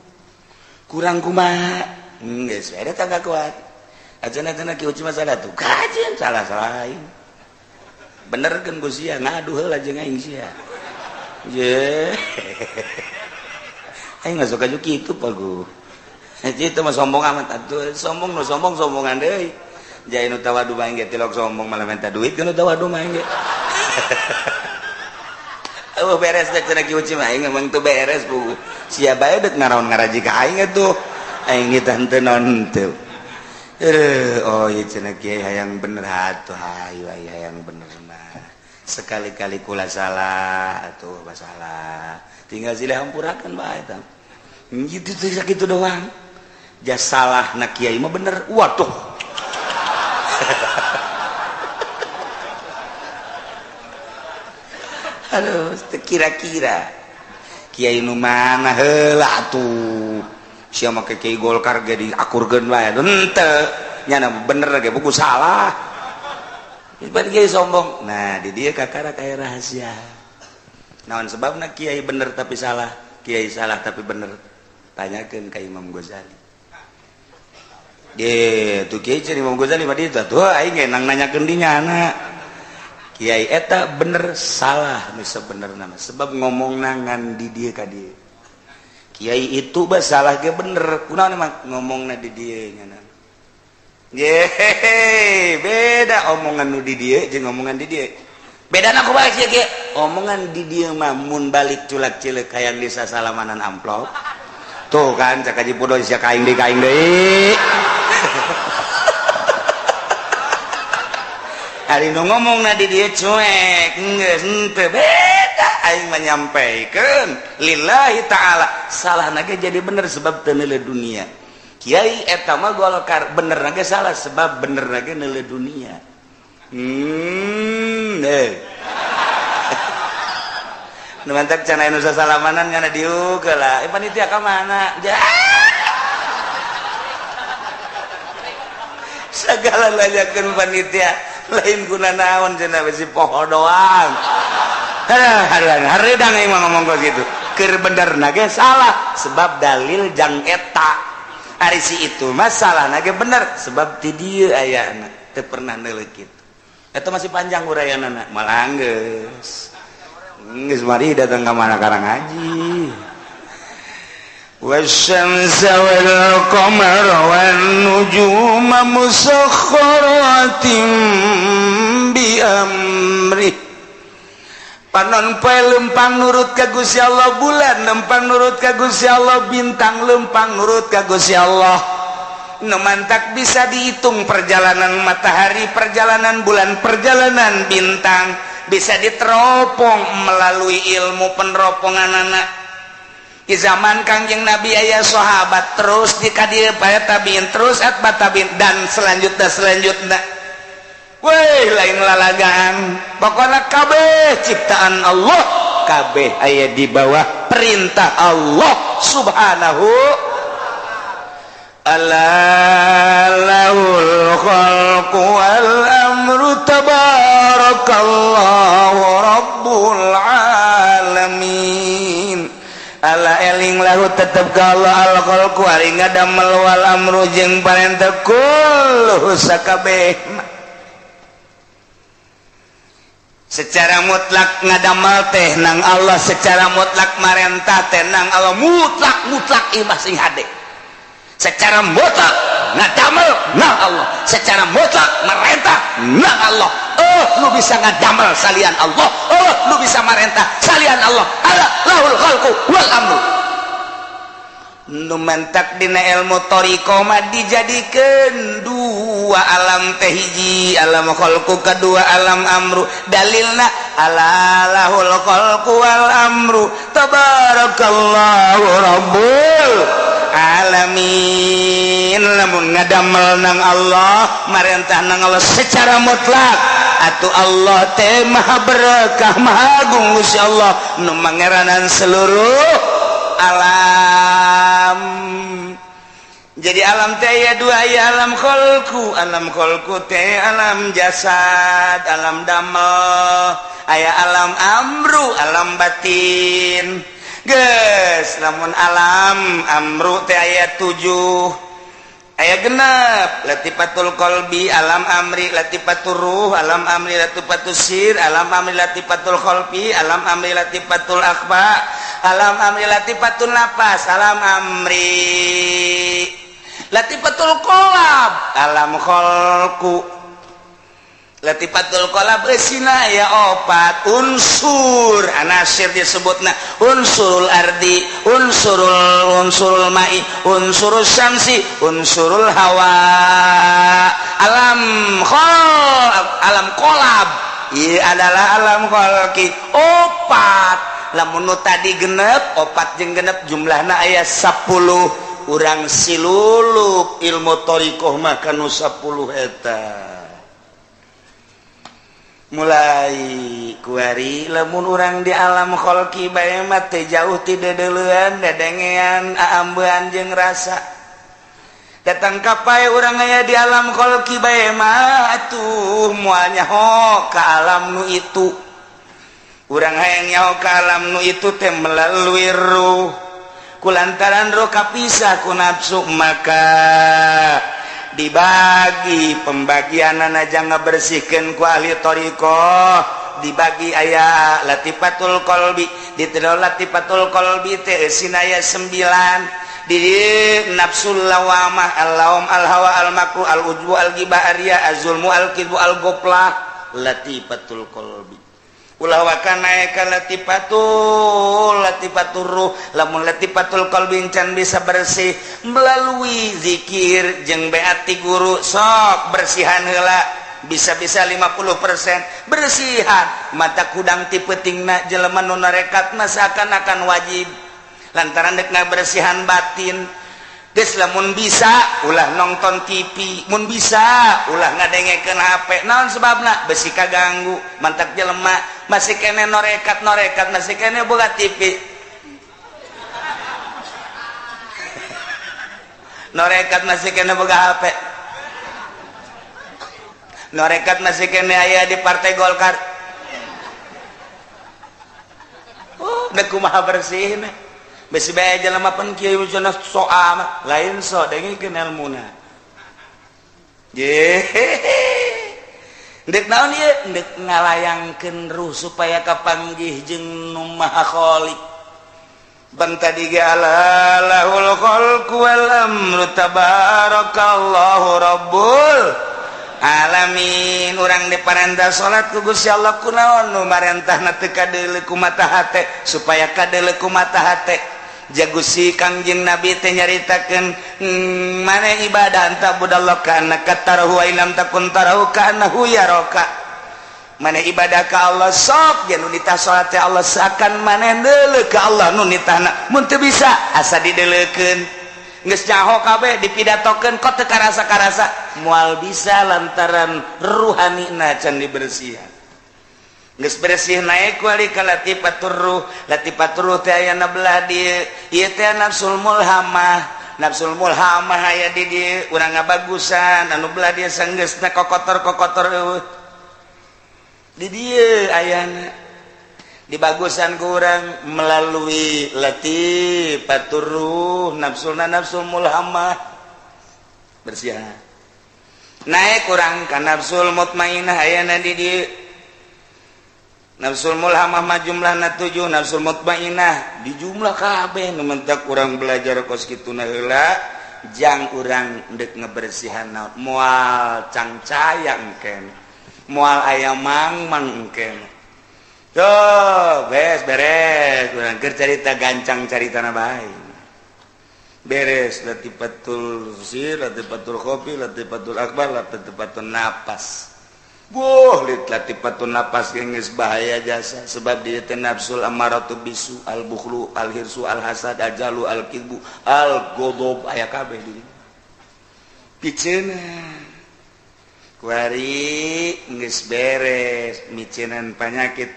kurang kumaha geus bae tangga kuat acan-acan ki uci masalah tuh kajian salah-salahin bener kan ku sia ngadu heula jeung aing sia ye aing nggak suka juga itu pagu itu mah sombong amat atuh sombong nu sombongan deui jai nu tawadu mah engge tilok sombong malah minta duit kan nu tawadu mah engge beres teh cenah ki uci mah aing emang tuh beres pugu sia bae deuk ngaraon ngaraji ka aing atuh aing teh henteu naon teu oh iya cenah kiai hayang bener atuh hayu hayang bener mah sekali-kali kula salah atuh masalah tinggal silih hampurakeun bae eta gitu teh sakitu doang jas salah na kiai mah bener waduh aduh kira-kira kiai nu mana heula atuh sia make kiai Golkar ge diakurkeun wae henteu nya bener ge buku salah ibarat kiai sombong nah di dieu kakara kaya rahasia naon sebabna kiai bener tapi salah kiai salah tapi bener tanyakeun ka Imam Ghazali ge tuh kiai cari Imam Ghazali mah ditu tuh aing ge nang nanyakeun dinya anak kiai eta bener salah nu sabenerna sebab ngomongna ngan di dieu ka dieu kiai itu bah salah ge bener kunaon emang ngomongna di dieu nya yehehe beda omongan nu di dieu jeung omongan di dieu bedana kumaha sia ge omongan di dieu mah mun balik culak cileuk hayang disasalamanan amplop tuh kan cak haji pudo sia kaing deui ari nu ngomongna di dieu cuek geus henteu beda aing menyampaikan lillahi ta'ala salah nage jadi bener sebab teu neuleuh dunia kiai eta mah Golkar bener nage salah sebab bener nage neuleuh dunia nu mantak can aya nu sasalamanan ngana dieu geula panitia ka mana segala lanyakeun panitia lain guna naon cenah bisi poho doang haredang yang ngomong kok gitu keur bener nage salah sebab dalil jang eta ari si itu masalah nage bener sebab ti dieu ayana teu pernah neuleuh kitu eta masih panjang urayana malah geus mari datang ka mana karang ngaji wasyamsa wal qamara wan nujuma musakhkharatin bi amri panon poe lempang nurut ka Gusti Allah bulan lempang nurut ka Gusti Allah bintang lempang nurut ka Gusti Allah nu mantak bisa dihitung perjalanan matahari perjalanan bulan perjalanan bintang bisa diteropong melalui ilmu peneroponganana di zaman Kangjeng Nabi aya sahabat terus di kadieu bae tabiin terus atba tabiin dan selanjutnya weh lain lalagaan pokoknya kabeh ciptaan Allah kabeh aya di bawah perintah Allah subhanahu ala lahul khalqu wal amru tabarakallahu rabbul alamin ala eling lahu tetep ka Allah al-khalqu ari ngadamel wal amru jeung parentah kulluh sakabeh secara mutlak ngadamel teh nang Allah secara mutlak marentah teh nang Allah mutlak imah sing hade secara mutlak ngadamel nang Allah secara mutlak marentah nang Allah lu bisa ngadamel salian Allah lu bisa marentah salian Allah ala lahul khalqu wal amru nu mentak dina ilmu tariqah mah dijadikeun dua alam teh hiji alam khalqu kedua alam amru dalilna ala lahul khalqu wal amru tabarakallahu rabbul alamin lamun ngadamel nang Allah marentah nang Allah secara mutlak atuh Allah teh maha berkah maha agung Gusti Allah nu mangeranan seluruh alam. Jadi alam teh aya dua, aya alam khalqu teh alam jasad alam damel, aya alam amru alam batin. Geus lamun alam amru teh aya 7, aya genep latifatul qalbi alam amri latifatul ruh alam amri latifatul sir alam amri latifatul qalbi alam amri latifatul akhba alam amri latifatul nafas alam amri latifatul qalb alam khalqu latifatul qalb eusina aya 4 unsur anasir disebutna unsurul ardi unsurul ma'i unsurul syamsi unsurul hawa alam qalb ieu adalah alam khalqi 4 lamun nu tadi genep 4 jeung genep jumlahna aya 10 urang siluluk ilmu tariqah mah kanu 10 eta mulai kuari lamun urang di alam khalqi bae mah teh jauh ti dedeleuan dedengean aambean jeung rasa datang kapai urang aya di alam khalqi bae mah atuh moal nyaho ka alam nu itu urang hayang nyaho ka alam nu itu teh melalui ruh kulantaran ruh kapisah ku nafsu maka dibagi pembagianana jangan bersihkan ku ahli tariqah dibagi aya latifatul qalbi ditero latifatul qalbi teh eusina aya 9 di nafsul lawamah al-lawam al-hawa al-makruh al-ujbu al-ghibah ar-riya az-zulmu al-kidbu al-ghaflah latifatul qalbi ulah wakana ka latifatul ruh lamun latifatul qalbi can bisa bersih melalui zikir jeung beati guru sok bersihan heula bisa-bisa 50% bersihan mata kudang ti peutingna jelema nu narekat mah seakan-akan wajib lantaran deuk bersihan batin. Geus lamun bisa ulah nonton TV, mun bisa ulah ngadengekeun HP. Naon sebabna? Besi kaganggu, mantak jelema masih kene norekat masih kene boga TV. Norekat masih kene boga HP. Norekat masih kene aya di Partai Golkar. Da kumaha bersihna? Besi bae jelema pan kieu cenah soa mah lain so dengikeun ilmuna. Ye. Dek naon ieu? Dek ngalayangkeun ruh supaya kapanggih jeung Nu Maha Khaliq. Bang tadi ge lahul khalqu wal amru tabarakallahu rabbul alamin. Urang diparentah salat ku Gusti Allah kunaon nu marentahna teu kadeuleu ku mata hate supaya kadeuleu ku mata hate. Jagusi Kangjeng Nabi teh nyaritakeun mane ibadah anta budallah kana katarahu wa ilam takun tarahu kana hu yaraka. Mane ibadah ka Allah sok jan nitah salat teh Allah seakan mane deuleu ka Allah nu nitahna. Mun teu bisa asa dideuleukeun. Geus nyaho kabeh dipidatokeun kok teu karasa-karasa moal bisa lantaran ruhanina can dibersihan. Geus bersih naik kuali ka latifatur ruh. Latifatur ruh teh aya belah dieu. Ieu teh nafsul mulhamah. Nafsul mulhamah aya di dieu. Urang ngabagusan anu belah dieu sanggeusna kokotor-kokotor eueuh. Di dieu ayana. di bagusan kurang melalui latifatur ruh nafsulna nafsul mulhamah bersih naik kurang ka nafsul mutmainah ayana di dieu nafsul mulhamah mah jumlahna 7 nafsul mutmainah di jumlah kabeh nu mentak kurang belajar kos kituna heula jang urang deuk ngebersihan naon moal cangcaya engke moal aya mang engke tuh beres urang keur carita gancang caritana bae beres latifatul sir latifatul khofi latifatul akbar latifatul napas latifatul napas geus bahaya jasa sebab dia teh nafsul amaratu bisu al bukhlu al hirsu al hasad al jalu al kidbu al ghadab aya kabeh di dieu piceuna kuari geus beres micenan penyakit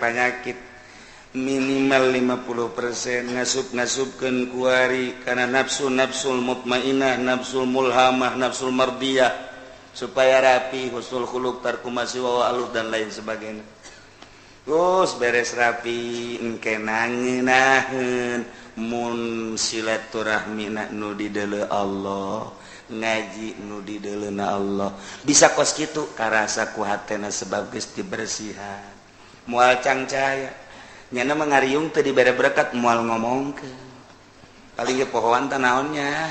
minimal 50% ngasub-ngasubkeun kuari kana nafsul mutmainah nafsul mulhamah nafsul mardiyah supaya rapi husnul khuluq tarku masiwa aluf dan lain sebagainya beres rapi engke nangeunahkeun mun silaturahmina nu dideuleu Allah ngaji nu dideuleuna Allah bisa kos kitu karasa ku hatena sebab geus dibersihan moal cangcaya nyana mangariung teu dibere berkat moal ngomongkeun paling ge pohoan teh naonnya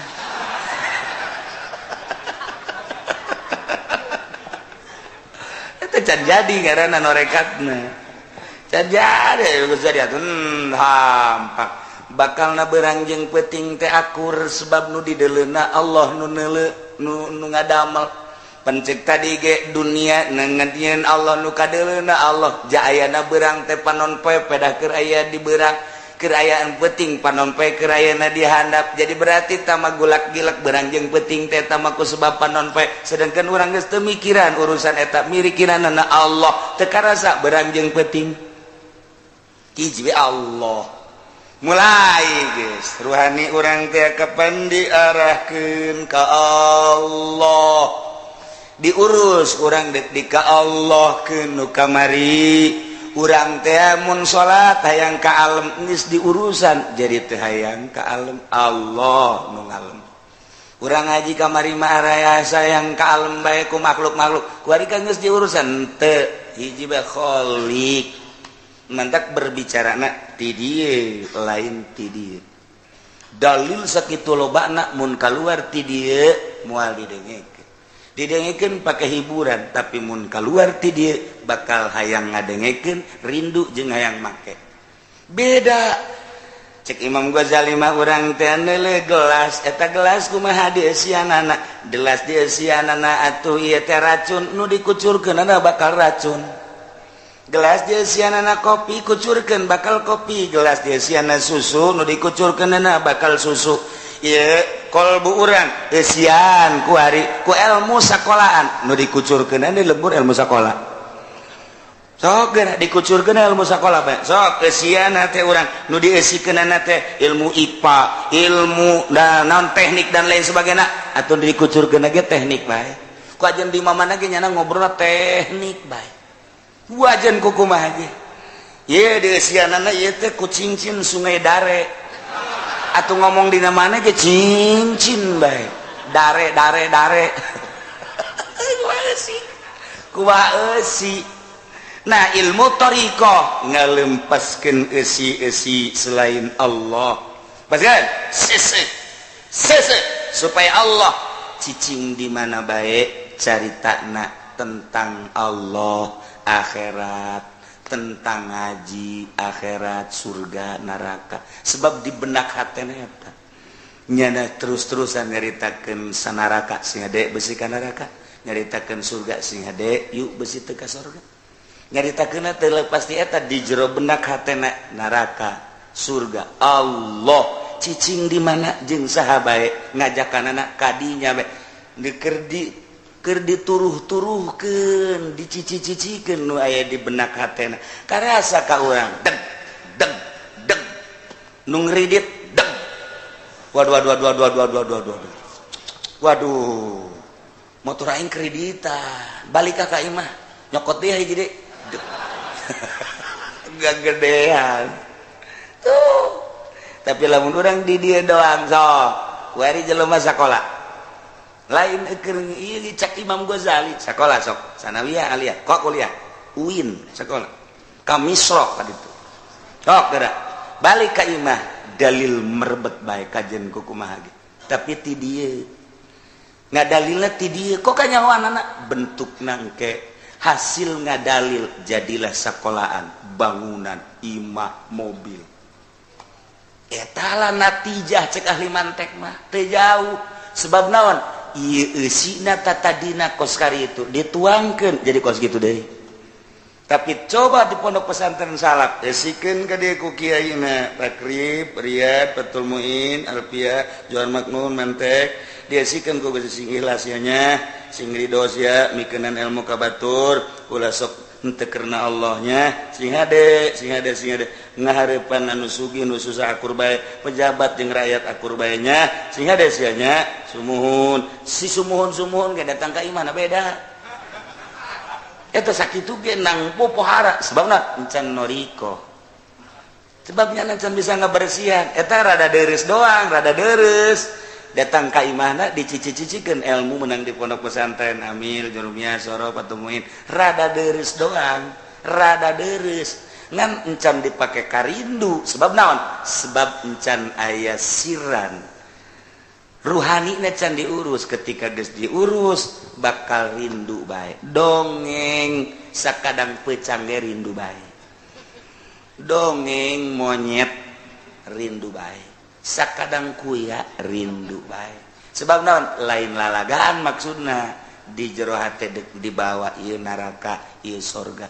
eta can jadi ngaranna norekatna can jadi geus jadi atuh hampak bakalna berangjeng peuting teh akur sebab nu dideleuna Allah nu neuleu nu ngadamal pencek tadi ge dunia nangandieun Allah nu kadeleuna Allah jaayana beurang teh panon poe pedah keur aya di beurang keur ayaan peuting panon poe keur ayana di handap jadi berarti tama gulak-gilak berangjeng peuting teh tama ku sebab panon poe sedangkan urang geus teu mikiran urusan eta mirikiranna Allah teu karasa berangjeng peuting hiji Allah mulai guys ruhani urang teh kapan diarahkeun ka Allah diurus urang dek di ka Allah keun nu kamari urang teh mun salat hayang ka alam geus diurusan jadi teh hayang ka alam Allah nu ngalem urang ngaji kamari mah araya sayang ka alam bae ku makhluk-makhluk kuari ka geus diurusan teu hiji bae khaliq mantak berbicarana ti dieu lain ti dieu dalil sakitu lobana mun kaluar ti dieu moal didengekeun pake hiburan tapi mun kaluar ti dieu bakal hayang ngadengekeun rindu jeung hayang make beda cek Imam Ghazali mah urang teh neuleuh gelas eta gelas kumaha dieusianana gelas dieusianana atuh ieu teh racun nu dikucurkeunana bakal racun gelas dieusianana kopi kucurkeun bakal kopi gelas dieusianana susu nu dikucurkeunana bakal susu ieu kolbu urang eusian ku hari ku ilmu sakolahan nu dikucurkeunana lembur ilmu sakola sok geura dikucurkeun ilmu sakola bae sok eusiana teh urang nu dieusikeunana teh ilmu IPA ilmu dan non teknik dan lain sebagainya atuh dikucurkeun ge teknik bae ku ajeun di mamana ge nyana ngobrolna teknik bae wajan kukumaha ge ye deusianana ieu teh ku cincin sungai dare atuh ngomong dina mana ge cincin bae dare kumaha eusi nah ilmu thariqah ngalempaskeun eusi-eusi selain Allah paskan sese supaya Allah cicing di mana bae caritana tentang Allah akhirat tentang ngaji akhirat surga neraka sebab di benak hatena eta nyana terus-terusan nyaritakeun sanaraka sing hade besi ka neraka nyaritakeun surga sing hade yuk besi teu ka surga nyaritakeunna teu lepas ti eta di jero benak hatena neraka surga Allah cicing di mana jeung saha bae ngajakanana kadinya bae keur dituruh-turuhkeun dicici-cicikeun nu aya di benak hatena karasa ka urang deg nu ngridit deg waduh motor aing kreditan balik ka imah nyokot deui hiji deui gedean tuh. Tapi lamun urang di dia doang sok wari jelema sakola lain keur ieu cak Imam Ghazali sakola sok sanawiyah aliyah kok kuliah UIN sakola ka Misra ka ditu sok geura balik ka imah dalil merebet bae kajen ku kumaha ge tapi ti dieu ngadalilna ti dieu kok kanyahoanana bentukna engke hasil ngadalil jadilah sekolahan bangunan imah mobil eta natijah cek ahli mantek mah teu jauh sebab naon ieu eusina tatadina kos kari itu dituangkeun jadi kos gitu deui tapi coba di pondok pesantren salak esikeun ka dieu ku kiaina takrib riyad fatul muin alfiah jual maknun mantek diasikeun ku geus sing ikhlas nya sing ridho sia mikeunnan ilmu kabatur ulah sok henteu karena Allahnya sing hade ngahareupan anu sugih nu susah akur bae pejabat jeung rakyat akur bae nya sing hade sia nya sumuhun si sumuhun ge datang ka imana beda eta sakitu ge nang pohara sebabna encan noriko sebabnya encan bisa ngabersihan eta rada deureus doang rada deureus datang ka imahna dicici-cicikeun ilmu menang di pondok pesantren amil jurumiyah soro patumuin rada deureus doang rada deureus ngan encan dipake karindu sebab naon sebab encan aya siran ruhanina can diurus ketika geus diurus bakal rindu bae dongeng sakadang peucang ge rindu bae dongeng monyet rindu bae sakadang kuya rindu bae sebab naon lain lalagaan maksudna di jero hate deuk dibawa ieu neraka ieu surga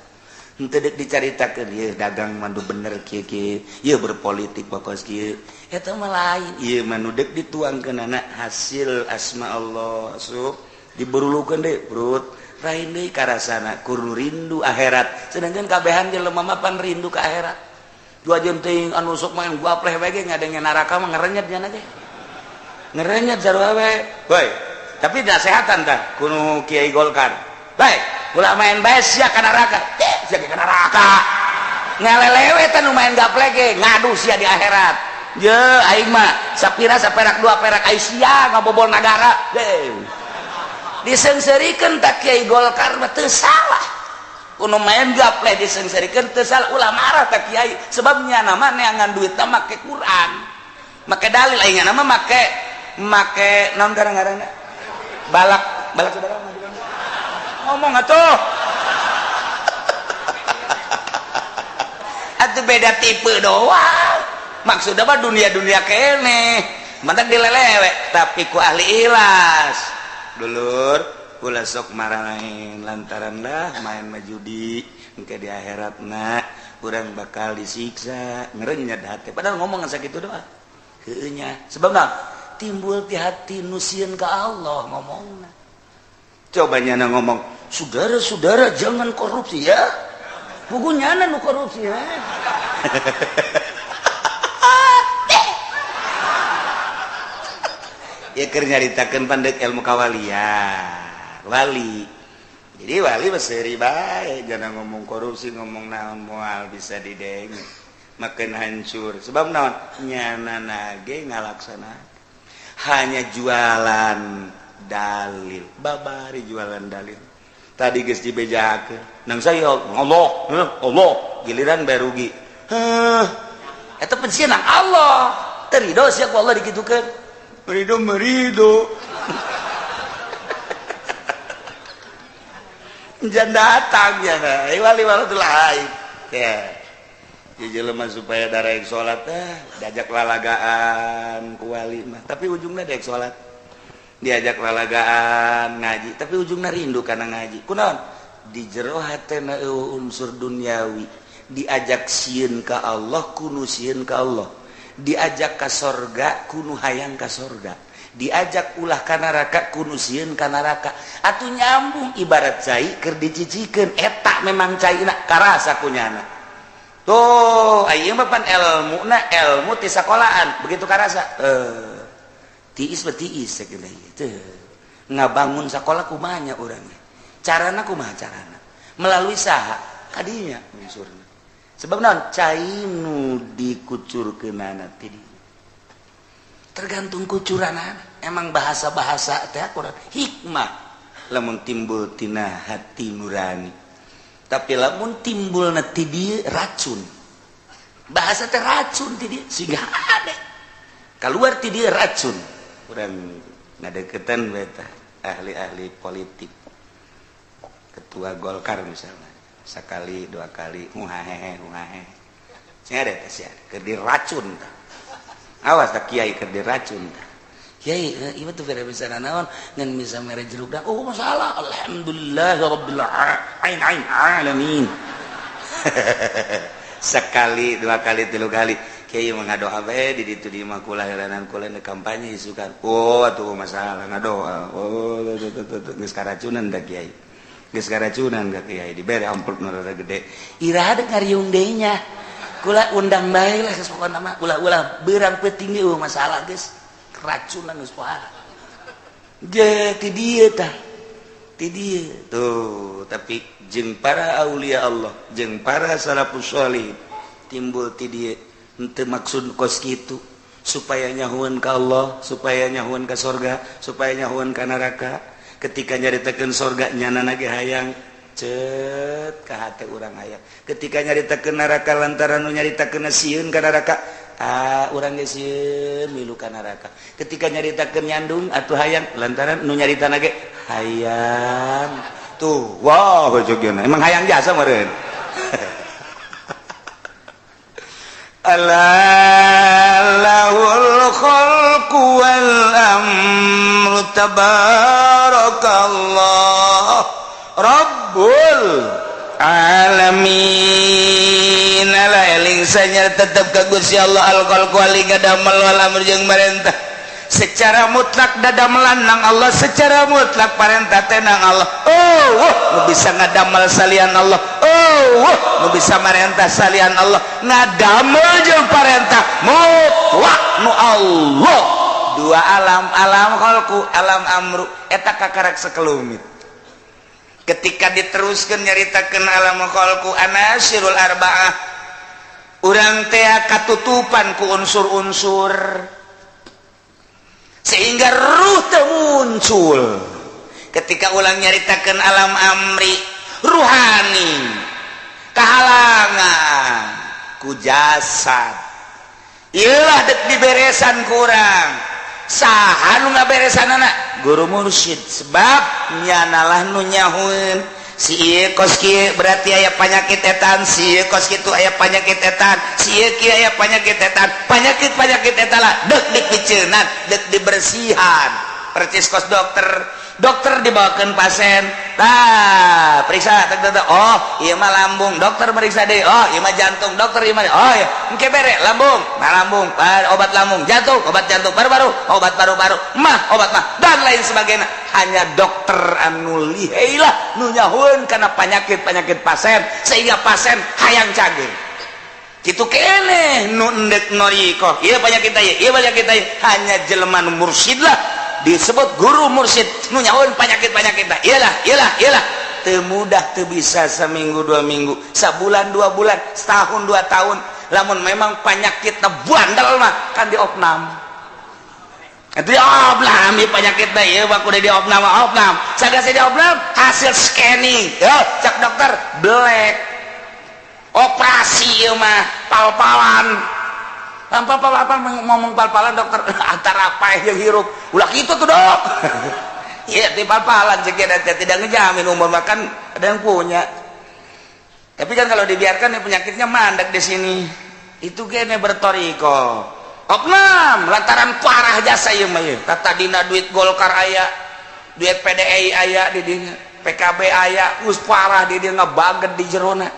henteu deuk dicaritakeun ieu dagang mandu bener kieu ieu berpolitik pokos kieu eta mah lain ieu manu deuk dituangkeunana hasil asma Allah sub diberulukeun deui perut lain deui karasana kudu rindu akhirat sedangkan kabehan jelema mah pan rindu ka akhirat dua jenting anu sok main gua pleh bae ge ngadenge neraka mah ngarenyet nya ge ngarenyet sarua bae boy tapi nasehatan tah kuno Kiai Golkar bae ulah main bae sia ka neraka sia ka neraka ngalelewe teh nu main gaplek ge ngadu sia di akhirat je aing mah sapira saperak dua perak ai sia ngabobol negara disengsarikeun tak Kiai Golkar mah teu salah kuno main gaple disengsarikeun teu salah ulah marah tak kiai sebabnya nama neangan duitna make Quran make dalil aing mah make naon garang-garangna balak saudara ngomong atuh atuh beda tipe doang maksudna mah dunia kene mantak dilelewe tapi ku ahli ikhlas dulur ulah sok marah lain lantaran lah main majudi engke di akhiratna urang bakal disiksa ngerenyet hati padahal ngomong sakitu doang heueuh nya sebabna timbul ti hati nu sieun ka Allah ngomongna coba nyana ngomong saudara-saudara jangan korupsi ya pugunyana nu korupsi ya ya keur nyaritakeun pandek ilmu kawalian wali jadi wali berseri baik jangan ngomong korupsi ngomong naon moal bisa dideng makin hancur sebab naon nyana nage ngalaksana hanya jualan dalil babari jualan dalil tadi geus dibejakeun nang saya Allah giliran bae rugi eta pensieun nang Allah teu ridho sia ku Allah dikitukeun merido jangan datang ya wali tuh lain ya jelema supaya darek sholat diajak lalagaan ku wali mah tapi ujungnya daek sholat diajak lalagaan ngaji tapi ujungnya rindu karena ngaji kunaon di jero hatena unsur duniawi diajak sieun ka Allah kudu sieun ka Allah diajak ka sorga kudu hayang ka sorga diajak ulah ka neraka kudu sieun ka neraka atuh nyambung ibarat cai keur dicicikeun eta memang caina karasa kunyana tuh ieu mah pan ilmu ti sakolahan begitu karasa tiis betiis sakitu teu ngabangun sakola kumaha nya urang carana kumaha carana melalui saha kadinya unsurna sebab naon cai nu dikucurkeunana ti dieu tergantung kucuranana emang bahasa-bahasa teh Quran hikmah lamun timbul tina hati nurani tapi lamun timbulna ti dieu racun bahasa teh racun ti dieu siga ade keluar ti dieu racun urang ngadeukeutan we tah ahli-ahli politik ketua Golkar misalnya sekali dua kali muhahehe sing ada teh sia keur diracun tah awas tak kiai keur diracun tah kiai ieu teh bere bisa naon ngan bisa mere jeruk dah oh masalah alhamdulillah rabbil alamin sekali dua kali tilu kali kiai ngadoa bae di ditu di imah kulahiranan kula kampanye isukan oh atuh masalah ngadoa oh geus karacunan da kiai geus karacunan ka kiai dibere amplop nu rada gede iraha deuk ngariung deui nya kula undang bae lah geus pokona mah ulah beurang peuting ieu masalah geus keracunan geus poal ge ti dieu tah ti dieu tuh tapi jeung para aulia Allah jeung para salafus shalih timbul ti dieu henteu maksud kos kitu supaya nyahueun ka Allah supaya nyahueun ka surga supaya nyahueun ka neraka ketika nyaritakeun surga nyanana ge hayang cet ka hate urang hayang ketika nyaritakeun neraka lantaran nu nyaritakeun sieun ka neraka urang ge sieun milu ka neraka ketika nyaritakeun nyandung atuh hayang lantaran nu nyaritana ge hayang tuh wah jogeuna emang hayang jasa meureun Allahul khalqu wal amru tabarakallah Rabbul alamin ala eling sanya tetep ka Gusti Allah al khalqu aling damel wal amru jeung marentah secara mutlak dadamelan nang Allah secara mutlak parentah teh nang Allah nu bisa ngadamel salian Allah nu bisa marentah salian Allah ngadamel jeung parentah mutlak nu Allah dua alam khalqu alam amru eta kakarak sakelumit ketika diteruskeun nyaritakeun alam khalqu anasirul arbaah urang teh katutupan ku unsur-unsur sehingga ruh teu muncul ketika ulang nyaritakeun alam amri ruhani kahalangan ku jasad ieulah dek diberesan ku urang saha nu ngaberesanana guru mursyid sebab nyanalah nu nyahueun si ieu kos kieu berarti aya panyakit etan si ieu kos kitu aya panyakit etan si ieu kieu aya panyakit etan panyakit eta lah deuk dipiceunan deuk dibersihan percis kos dokter dibawakeun pasien tah periksa oh ieu mah lambung dokter meriksa deui oh ieu mah jantung dokter ieu mah oh ya engke bere lambung obat lambung jantung obat jantung paru-paru obat paru-paru mah obat mah dan lain sebagainya hanya dokter anu lihailah nu nyahueun kana penyakit pasien sehingga pasien hayang cager kitu keneh nu endek noriko ieu penyakit ieu hanya jelema nu mursyid lah disebut guru mursyid nu nyahoeun penyakit iyalah teu mudah teu bisa seminggu 2 minggu sabulan 2 bulan setahun 2 tahun lamun memang penyakitna bandel mah kan diopnam itu diopnam ieu penyakit teh ieu mah kudu diopnam sagasa diopnam hasil scanning yo cak dokter black operasi ieu mah pal-palan apa ngomong pal-palan dokter antara apa yang hirup ulah gitu tuh dok iya di pal-palan tidak ngejamin umur makan ada yang punya tapi kan kalau dibiarkan penyakitnya mandek di sini itu kayaknya bertoriko opnam lantaran parah jasa ieu mah ieu tadina duit Golkar aya duit PDI aya di dieu PKB aya geus parah di dieu ngabaget di jerona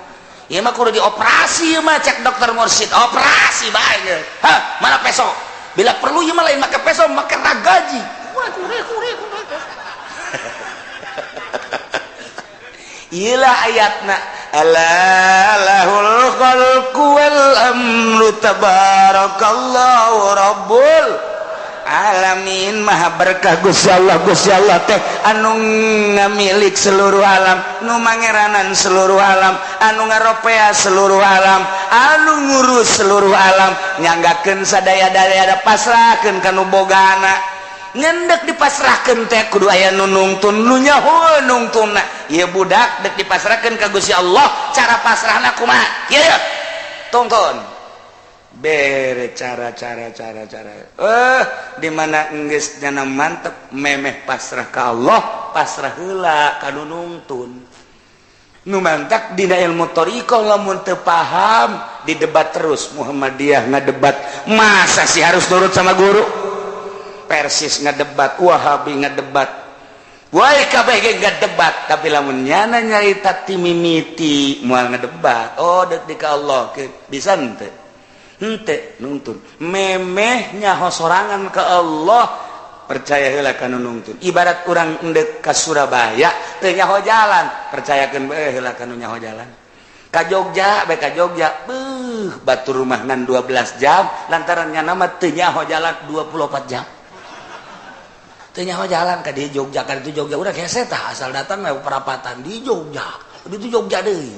ieu mah kudu dioperasi ieu mah cek dokter mursyid operasi bae mana peso bila perlu ieu mah lain make peso make ragaji ielah ayatna Allahul khalqu wal amru tabarakallahu rabbul alamin maha berkah Gusti Allah teh anu ngamilik seluruh alam, nu mangeranan seluruh alam, anu ngaropea seluruh alam, anu ngurus seluruh alam, nyanggakeun sadaya-daya pasrahkeun ka nu bogana. Ngendek dipasrahkeun teh kudu aya nu nungtun, nu nyaho nungtunna. Ieu budak dek dipasrahkeun ka Gusti Allah, cara pasrahna kumaha? Ieu tonton. Bere cara di mana geus nyana mantep memeh pasrah ka Allah, pasrah heula ka nu nungtun. Nu mantap dina ilmu thariqah lamun teu paham didebat terus. Muhammadiyah ngadebat, masa sih harus nurut sama guru? Persis ngadebat, Wahabi ngadebat, wae kabeh ge ngadebat, tapi lamun nyana nyarita ti mimiti moal ngadebat, oh deuk di ka Allah ke bisa henteu? Henteu nuntun memeh nyaho sorangan ke Allah, percaya heula ka nu nungtun. Ibarat urang endek ka Surabaya teu nyaho jalan, percayakeun bae heula ka nu nyaho jalan. Ka Jogja bae ka Jogja batur rumahnan 12 jam lantaran nyana mah teu nyaho jalan 24 jam. Teu nyaho jalan ka di Jogja, ka ditu Jogja urang hese tah asal datang we perapatan di Jogja. Ditu Jogja deui.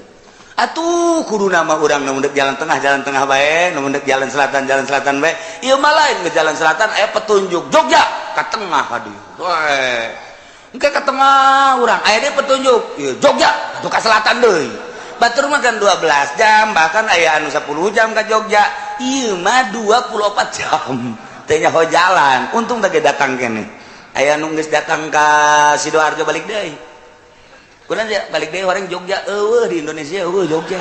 Atuh kudu nama urang nu mundek jalan tengah bae, nu mundek jalan selatan bae. Ieu mah lain ke jalan selatan aya petunjuk Jogja ka tengah hadieu. Weh. Engke ka tengah urang aya deui petunjuk. Ieu Jogja atuh ka selatan deui. Batur mah kan 12 jam, bahkan aya anu 10 jam ka Jogja. Ieu mah 24 jam. Teu nyaho jalan. Untung teh datang keneh. Aya nu geus datang ka Sidoarjo balik deui. Kurang ya balik deh orang Jogja, di Indonesia, Jogja.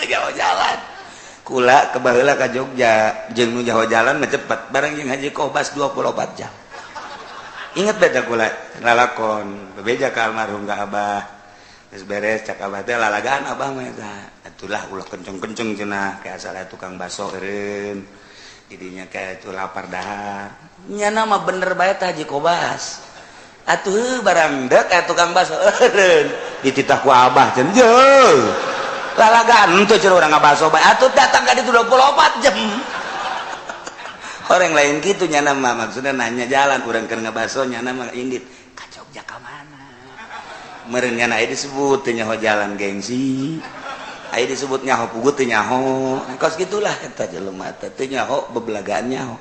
Jauh jalan. Kula kebaheula ka Jogja, jeung nu jauh jalan mah cepet, bareng jeung Haji Kobas 24 jam. Ingat beda kula lalakon, bebeja ka almarhum ka Abah. Geus beres cak Abah teh lalagaan Abah mah eta. Atulah ulah kenceng-kenceng cenah kayak asal tukang baso eureun. Jadinya kayak itu lapar dahar. Nyana mah bener bae teh Haji Kobas. Atuh barang dek aya tukang baso eureun dititah ku Abah cenah jeuh lalagaan teu cenah urang ngabaso bae atuh datang ka ditu 24 jam. Orang lain kitu nyana mah maksudna nanya jalan urang keur ngabaso nyana mah indit ka Jogja ka mana meureun nyana aya disebut teu nyaho jalan gengsi, aya disebut nyaho pugut teu nyaho kos gitulah eta jelema teh teu nyaho bebelagaan nyaho.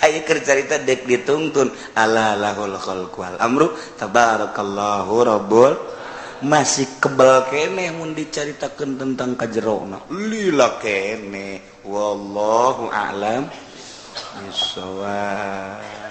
Ayo kercarita dek ditungtun ala lahul khalqu wal amru tabarakallahu rabbul, masih kebal keneh mun dicaritakeun tentang kajerona lila keneh wallahu a'lam bissawab.